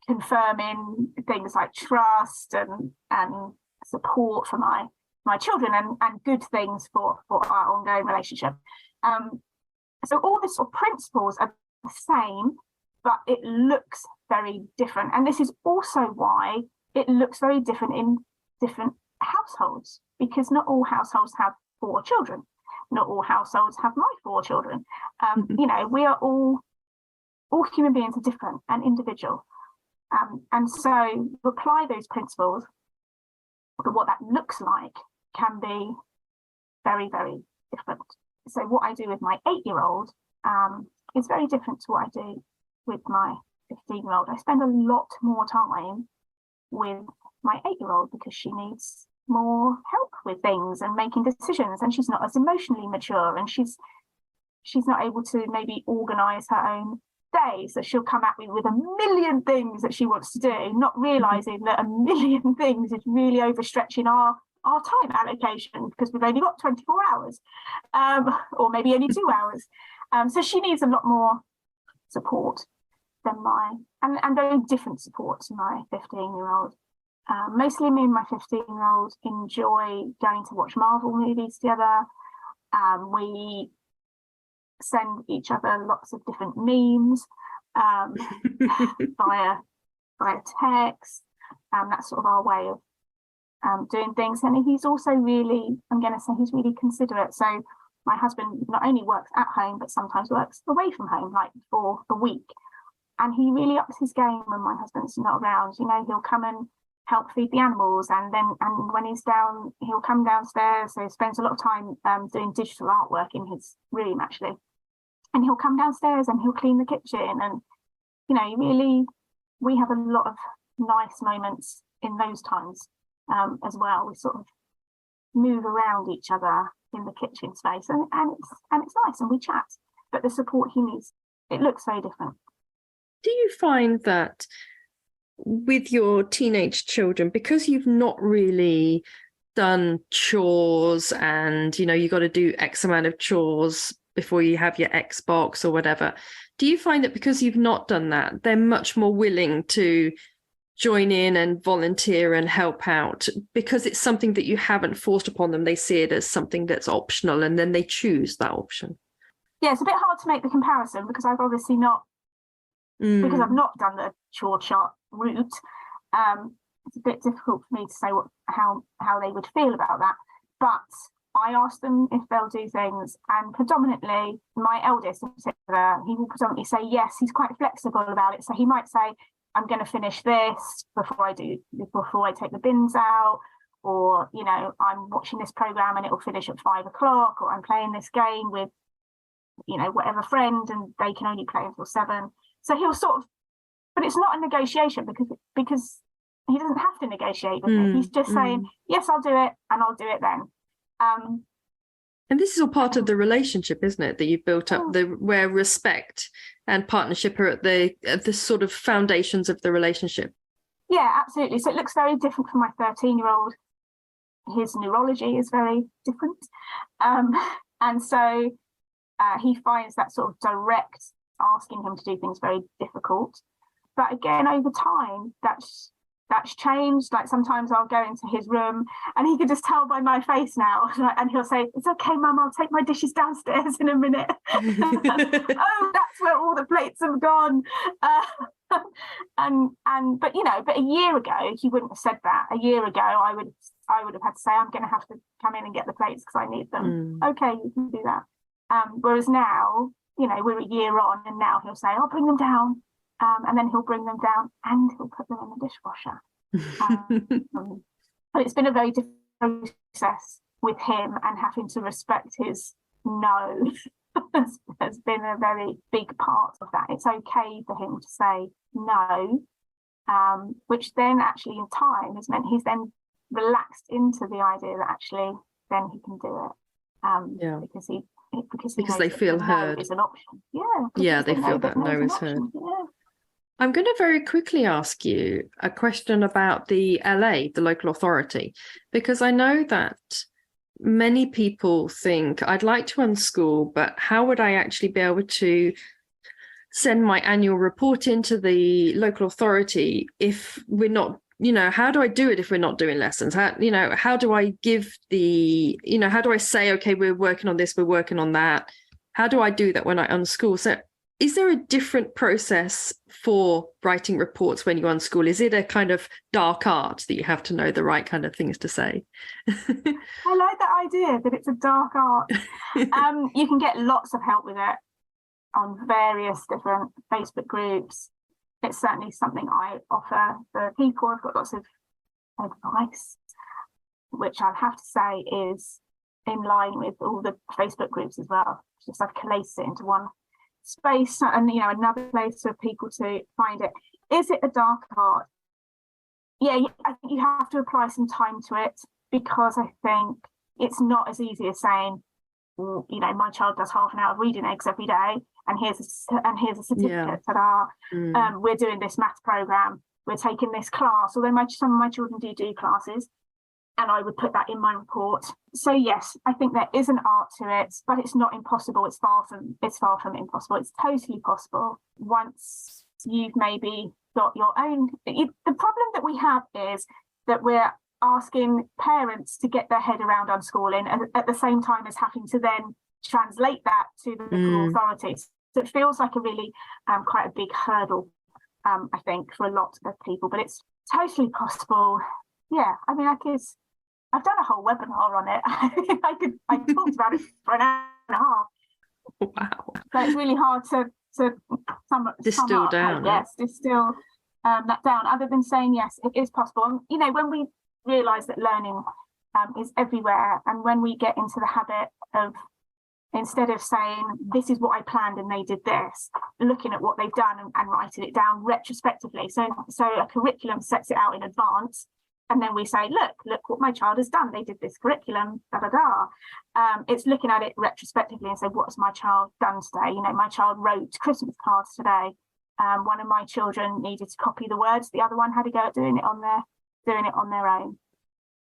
confirming things like trust and support for my children and good things for our ongoing relationship. So all the sort of principles are the same, but it looks very different. And this is also why it looks very different in different households, because not all households have 4 children. Not all households have my 4 children. We are all human beings are different and individual. And so you apply those principles, but what that looks like can be very, very different. So what I do with my 8-year-old is very different to what I do with my 15-year-old. I spend a lot more time with my 8-year-old because she needs more help with things and making decisions, and she's not as emotionally mature, and she's not able to maybe organise her own day. So she'll come at me with a million things that she wants to do, not realising that a million things is really overstretching our time allocation, because we've only got 24 hours, or maybe only 2 hours. So she needs a lot more support than and very different support to my 15-year-old. Mostly me and my 15-year-old enjoy going to watch Marvel movies together. We send each other lots of different memes via text. That's sort of our way of doing things. And he's also really, I'm going to say, he's really considerate. So my husband not only works at home, but sometimes works away from home, like for a week. And he really ups his game when my husband's not around. You know, he'll come and help feed the animals. And when he's down, he'll come downstairs. So he spends a lot of time doing digital artwork in his room, actually. And he'll come downstairs and he'll clean the kitchen. And, you know, really, we have a lot of nice moments in those times as well. We sort of move around each other in the kitchen space, and it's nice, and we chat. But the support he needs, it looks very different. Do you find that with your teenage children, because you've not really done chores, and you know you got to do X amount of chores before you have your Xbox or whatever, do you find that because you've not done that, they're much more willing to join in and volunteer and help out because it's something that you haven't forced upon them? They see it as something that's optional, and then they choose that option. Yeah, it's a bit hard to make the comparison because I've obviously not, because I've not done the chore chart route. It's a bit difficult for me to say how they would feel about that. But I ask them if they'll do things, and predominantly my eldest in particular, he will predominantly say yes. He's quite flexible about it, so he might say, I'm going to finish this before I take the bins out, or, you know, I'm watching this program and it'll finish at 5 o'clock, or I'm playing this game with, you know, whatever friend, and they can only play until 7. So he'll sort of, but it's not a negotiation because he doesn't have to negotiate with me. He's just saying, yes, I'll do it, and I'll do it then. And this is all part of the relationship, isn't it? That you've built up, where respect and partnership are at the sort of foundations of the relationship. Yeah, absolutely. So it looks very different for my 13-year-old. His neurology is very different. And so he finds that sort of direct asking him to do things very difficult. But again, over time, that's changed. Like sometimes I'll go into his room and he can just tell by my face now, and he'll say, it's okay, Mum, I'll take my dishes downstairs in a minute. Oh, that's where all the plates have gone. But you know, but a year ago he wouldn't have said that. A year ago I would have had to say, I'm going to have to come in and get the plates because I need them. Okay, you can do that. Whereas now, you know, we're a year on, and now he'll say, I'll bring them down. And then he'll bring them down and he'll put them in the dishwasher. But it's been a very difficult process with him, and having to respect his no has been a very big part of that. It's okay for him to say no, which then actually in time has meant he's then relaxed into the idea that actually then he can do it. Because they feel heard. Is an option. They feel that no is heard. Yeah. I'm going to very quickly ask you a question about the LA, the local authority, because I know that many people think, I'd like to unschool, but how would I actually be able to send my annual report into the local authority if we're not, you know, how do I do it if we're not doing lessons? How do I give how do I say, okay, we're working on this, we're working on that? How do I do that when I unschool? So is there a different process for writing reports when you unschool? Is it a kind of dark art that you have to know the right kind of things to say? I like that idea that it's a dark art. You can get lots of help with it on various different Facebook groups. It's certainly something I offer for people. I've got lots of advice, which I'll have to say is in line with all the Facebook groups as well. Just I've collated it into one space, and another place for people to find it. Is it a dark art? Yeah, I think you have to apply some time to it, because I think it's not as easy as saying, my child does half an hour of reading eggs every day, and here's a certificate. Ta-da! We're doing this maths program. We're taking this class. Although some of my children do classes, and I would put that in my report. So yes, I think there is an art to it, but it's not impossible. It's far from impossible. It's totally possible once you've maybe got your own. The problem that we have is that we're asking parents to get their head around unschooling, and at the same time as having to then translate that to the local authorities. So it feels like a really quite a big hurdle I think, for a lot of people, but it's totally possible. Yeah, I mean, I've done a whole webinar on it. I talked about it for an hour and a half. Wow. So it's really hard to Distill down. Distill that down, other than saying, yes, it is possible. And, you know, when we realise that learning is everywhere, and when we get into the habit of, instead of saying, this is what I planned and they did this, looking at what they've done and writing it down retrospectively. So a curriculum sets it out in advance, and then we say, look what my child has done. They did this curriculum, It's looking at it retrospectively and say, what's my child done today? You know, my child wrote Christmas cards today. One of my children needed to copy the words. The other one had to go at doing it on their own.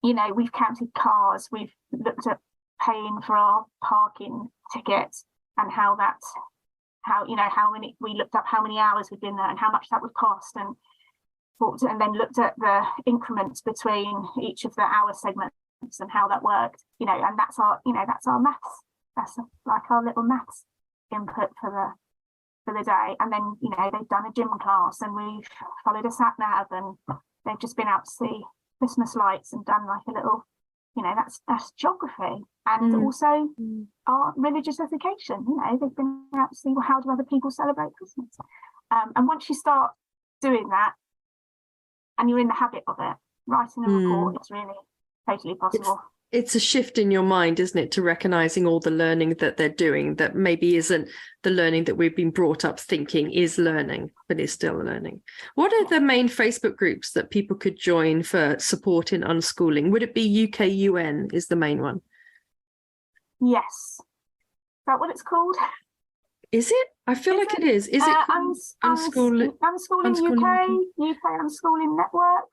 You know, we've counted cars. We've looked at paying for our parking tickets and we looked up how many hours we'd been there and how much that would cost, and then looked at the increments between each of the hour segments and how that worked, you know, and that's our maths. That's like our little maths input for the day. And then, you know, they've done a gym class and we've followed a sat nav, and they've just been out to see Christmas lights and done like a little, you know, that's geography. And also our religious education, you know, they've been out to see, well, how do other people celebrate Christmas? And once you start doing that and you're in the habit of it, writing a report, it's really totally possible. It's a shift in your mind, isn't it, to recognizing all the learning that they're doing that maybe isn't the learning that we've been brought up thinking is learning, but is still learning. What are the main Facebook groups that people could join for support in unschooling? Would it be UK-UN is the main one? Yes. Is that what it's called? Is it? I feel like it is. Is it Unschooling UK Unschooling Network?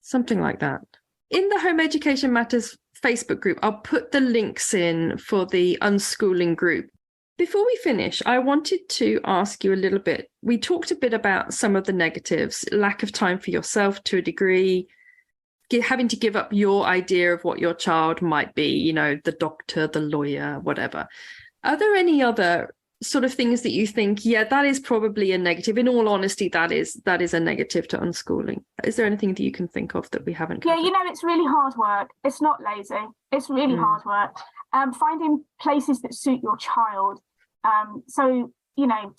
Something like that. In the Home Education Matters Facebook group, I'll put the links in for the unschooling group. Before we finish, I wanted to ask you a little bit. We talked a bit about some of the negatives, lack of time for yourself to a degree, having to give up your idea of what your child might be, you know, the doctor, the lawyer, whatever. Are there any other sort of things that you think, yeah, that is probably a negative? In all honesty, that is a negative to unschooling. Is there anything that you can think of that we haven't covered? Yeah, you know, it's really hard work. It's not lazy. It's really hard work. Finding places that suit your child. So, you know,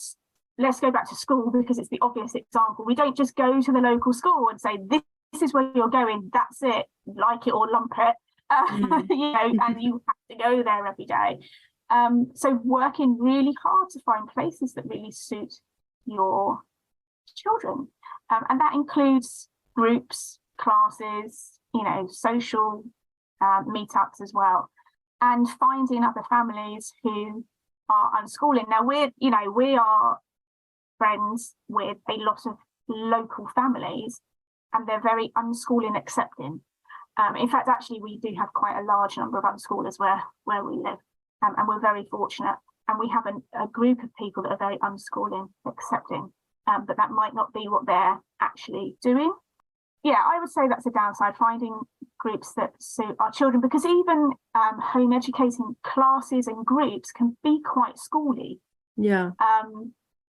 let's go back to school because it's the obvious example. We don't just go to the local school and say, this is where you're going, that's it, like it or lump it, you know, and you have to go there every day. So working really hard to find places that really suit your children. And that includes groups, classes, you know, social meetups as well, and finding other families who are unschooling. Now we are friends with a lot of local families, and they're very unschooling accepting. In fact, actually, we do have quite a large number of unschoolers where we live. And we're very fortunate, and we have a group of people that are very unschooling accepting, but that might not be what they're actually doing. Yeah, I would say that's a downside, finding groups that suit our children, because even home educating classes and groups can be quite schooly. Yeah.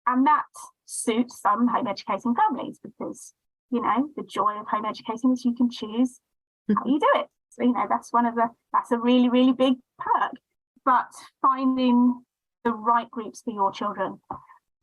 And that suits some home educating families because, you know, the joy of home educating is you can choose how you do it. So, you know, that's a really, really big perk. But finding the right groups for your children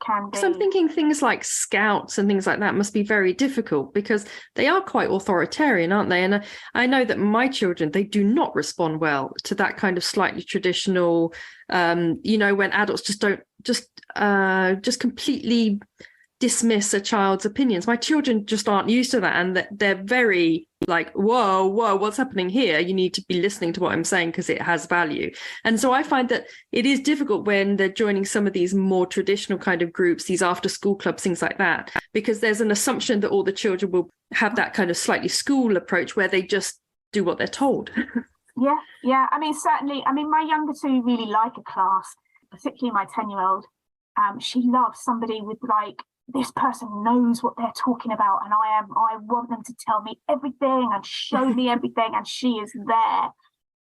can be... So I'm thinking things like scouts and things like that must be very difficult because they are quite authoritarian, aren't they? And I know that my children, they do not respond well to that kind of slightly traditional, you know, when adults just don't just completely dismiss a child's opinions. My children just aren't used to that, and they're very like, whoa, what's happening here? You need to be listening to what I'm saying because it has value. And so I find that it is difficult when they're joining some of these more traditional kind of groups, these after school clubs, things like that, because there's an assumption that all the children will have that kind of slightly school approach where they just do what they're told. Yeah. I mean, certainly, my younger two really like a class, particularly my 10-year-old. She loves somebody with like, this person knows what they're talking about, and I want them to tell me everything and show me everything, and she is there.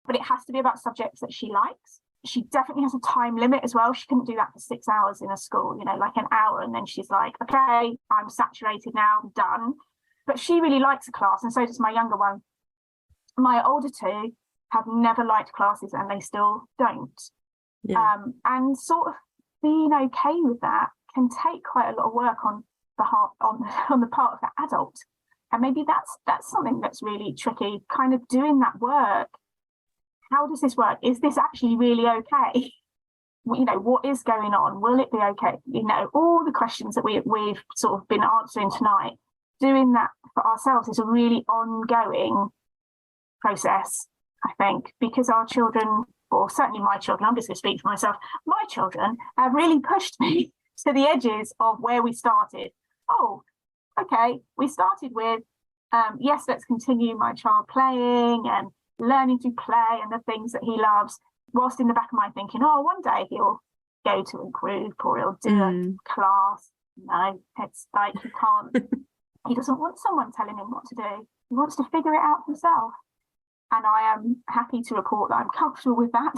But it has to be about subjects that she likes. she definitely has a time limit as well. She couldn't do that for 6 hours in a school, like an hour, and then she's like, okay, I'm saturated now, I'm done. But she really likes a class, and so does my younger one. My older two have never liked classes, and they still don't. Yeah. And sort of being okay with that can take quite a lot of work on the part of the adult. And maybe that's something that's really tricky, kind of doing that work. How does this work? Is this actually really okay? What is going on? Will it be okay? All the questions that we've sort of been answering tonight. Doing that for ourselves is a really ongoing process, I think, because our children, or certainly my children, I'm just going to speak for myself, my children have really pushed me to the edges of where we started. Oh, okay, we started with, yes, let's continue my child playing and learning to play and the things that he loves, whilst in the back of my thinking, one day he'll go to a group or he'll do a class. No, it's like he can't, he doesn't want someone telling him what to do. He wants to figure it out himself. And I am happy to report that I'm comfortable with that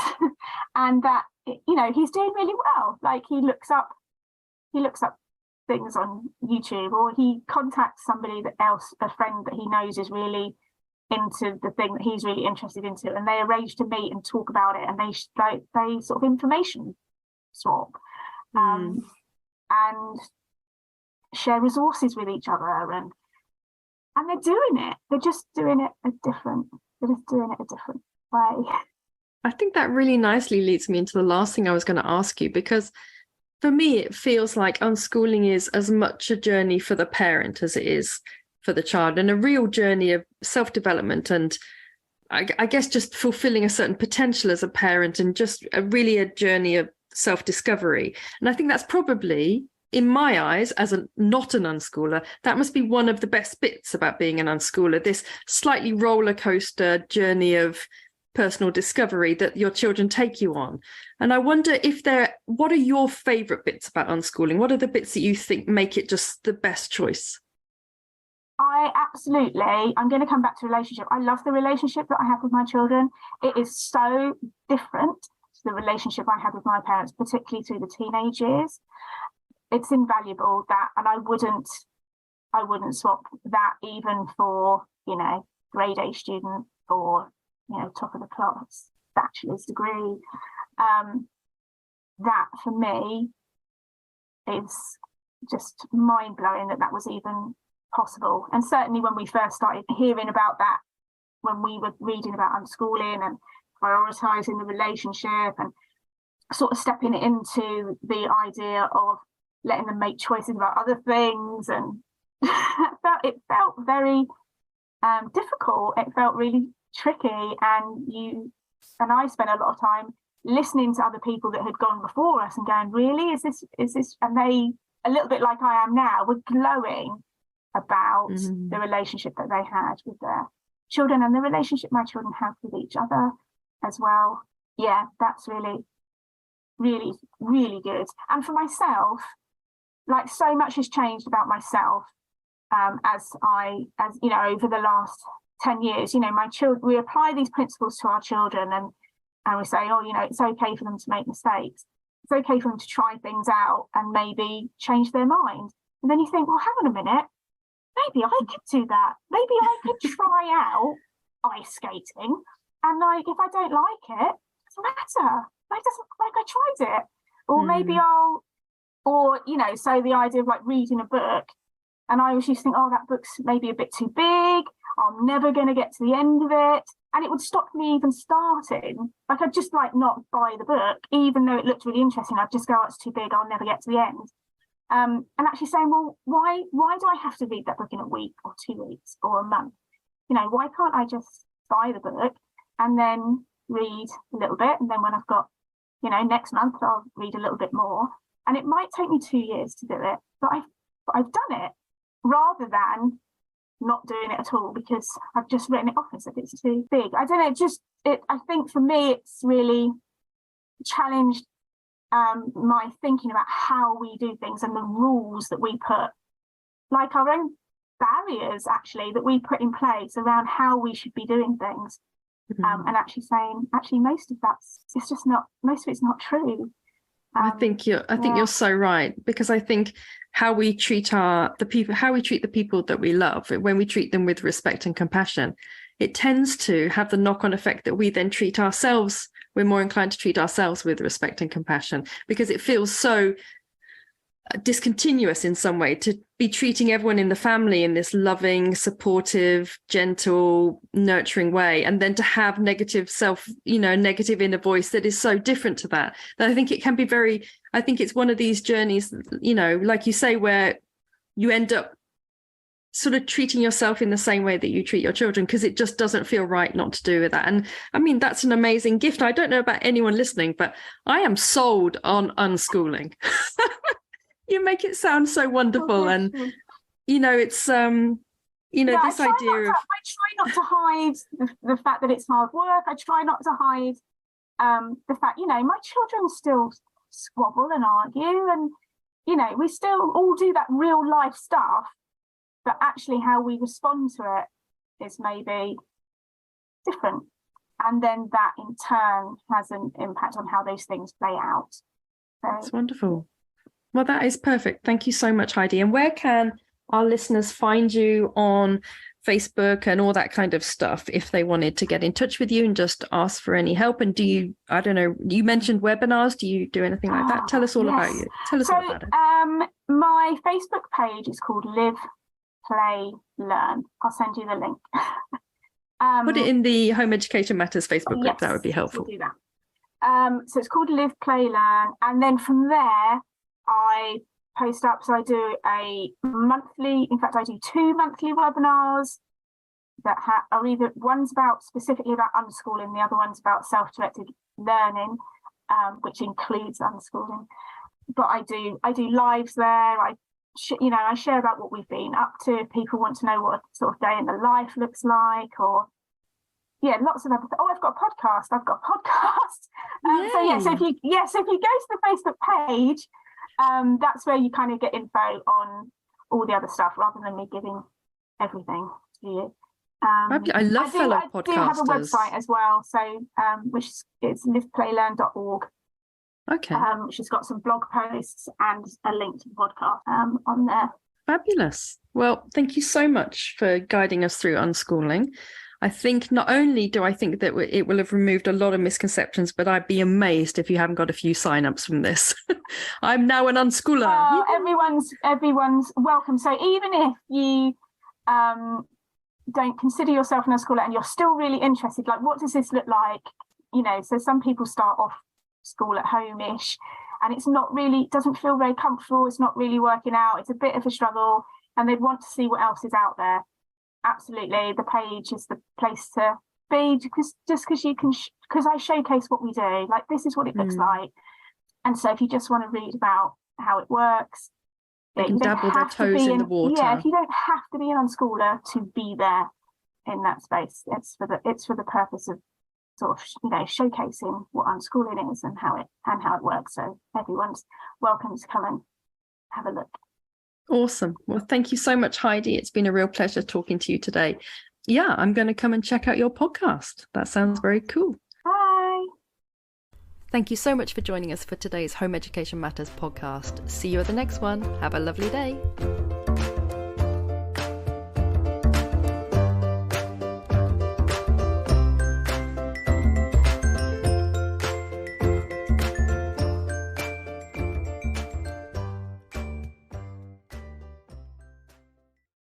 and that, he's doing really well. Like he looks up things on YouTube, or he contacts somebody else, a friend that he knows is really into the thing that he's really interested into, and they arrange to meet and talk about it, and they sort of information swap and share resources with each other, and they're doing it. They're just doing it a different way. I think that really nicely leads me into the last thing I was going to ask you, because for me, it feels like unschooling is as much a journey for the parent as it is for the child, and a real journey of self-development and I guess just fulfilling a certain potential as a parent, and just a journey of self-discovery. And I think that's probably, in my eyes, as not an unschooler, that must be one of the best bits about being an unschooler, this slightly roller coaster journey of personal discovery that your children take you on. And I wonder what are your favorite bits about unschooling? What are the bits that you think make it just the best choice? I'm going to come back to relationship. I love the relationship that I have with my children. It is so different to the relationship I had with my parents, particularly through the teenage years. It's invaluable, that, and I wouldn't swap that even for, grade A student or, top of the class, bachelor's degree. That for me is just mind blowing that was even possible. And certainly when we first started hearing about that, when we were reading about unschooling and prioritizing the relationship and sort of stepping into the idea of letting them make choices about other things, and it felt very difficult. It felt really tricky, and I spent a lot of time listening to other people that had gone before us and going, really, is this, and they, a little bit like I am now, were glowing about the relationship that they had with their children and the relationship my children have with each other as well. Yeah, that's really, really, really good. And for myself, like, so much has changed about myself as over the last 10 years. My children, we apply these principles to our children, and we say, it's okay for them to make mistakes. It's okay for them to try things out and maybe change their mind. And then you think, well, hang on a minute, maybe I could do that. Maybe I could try out ice skating, and like, if I don't like it, it doesn't matter. I tried it. Or maybe so the idea of like reading a book, and I always used to think, that book's maybe a bit too big, I'm never going to get to the end of it, and it would stop me even starting. Like, I'd just like not buy the book, even though it looked really interesting. I'd just go, it's too big, I'll never get to the end. And actually saying, well, why do I have to read that book in a week or 2 weeks or a month? Why can't I just buy the book and then read a little bit, and then when I've got, next month I'll read a little bit more, and it might take me 2 years to do it, but I've done it, rather than not doing it at all because I've just written it off as if it's too big. I don't know, I think for me it's really challenged my thinking about how we do things and the rules that we put, like our own barriers actually, that we put in place around how we should be doing things. and actually saying, actually, most of it's not true. I think you're so right, because I think how we treat the people that we love, when we treat them with respect and compassion, it tends to have the knock-on effect that we then treat ourselves. We're more inclined to treat ourselves with respect and compassion, because it feels so discontinuous in some way to be treating everyone in the family in this loving, supportive, gentle, nurturing way, and then to have negative inner voice that is so different to that I think it can be I think it's one of these journeys, like you say, where you end up sort of treating yourself in the same way that you treat your children, because it just doesn't feel right not to do with that. And I mean, that's an amazing gift. I don't know about anyone listening, but I am sold on unschooling. You make it sound so wonderful. And it's this idea of, I try not to hide the fact that it's hard work. I try not to hide the fact, my children still squabble and argue, and we still all do that real life stuff, but actually how we respond to it is maybe different, and then that in turn has an impact on how those things play out. So, that's wonderful. Well, that is perfect. Thank you so much, Heidi. And where can our listeners find you on Facebook and all that kind of stuff if they wanted to get in touch with you and just ask for any help? And you mentioned webinars. Do you do anything like that? Tell us all about you. Tell us all about it. My Facebook page is called Live, Play, Learn. I'll send you the link. Put it in the Home Education Matters Facebook group. Yes, that would be helpful. We'll do that. So it's called Live, Play, Learn. And then from there, I post up. So I do I do 2 monthly webinars that are either, one's specifically about unschooling, the other one's about self-directed learning, which includes unschooling. But I do lives there. I share about what we've been up to. If people want to know what a sort of day in the life looks like, or lots of other. I've got a podcast. So if you go to the Facebook page, that's where you kind of get info on all the other stuff, rather than me giving everything to you. I love fellow podcasters. I do have a website as well, so which is liveplaylearn.org. Okay. Which has got some blog posts and a link to the podcast on there. Fabulous. Well, thank you so much for guiding us through unschooling. I think not only do I think that it will have removed a lot of misconceptions, but I'd be amazed if you haven't got a few sign-ups from this. I'm now an unschooler. Everyone's welcome. So even if you don't consider yourself an unschooler and you're still really interested, like, what does this look like? So some people start off school at home-ish, and doesn't feel very comfortable. It's not really working out. It's a bit of a struggle, and they'd want to see what else is out there. Absolutely, the page is the place to be, because I showcase what we do. Like, this is what it looks like, and so if you just want to read about how it works, they can dabble their toes in the water. Yeah, if you don't have to be an unschooler to be there in that space, it's for the purpose of sort of showcasing what unschooling is and how it works. So everyone's welcome to come and have a look. Awesome. Well, thank you so much, Heidi. It's been a real pleasure talking to you today. Yeah, I'm going to come and check out your podcast. That sounds very cool. Bye. Thank you so much for joining us for today's Home Education Matters podcast. See you at the next one. Have a lovely day.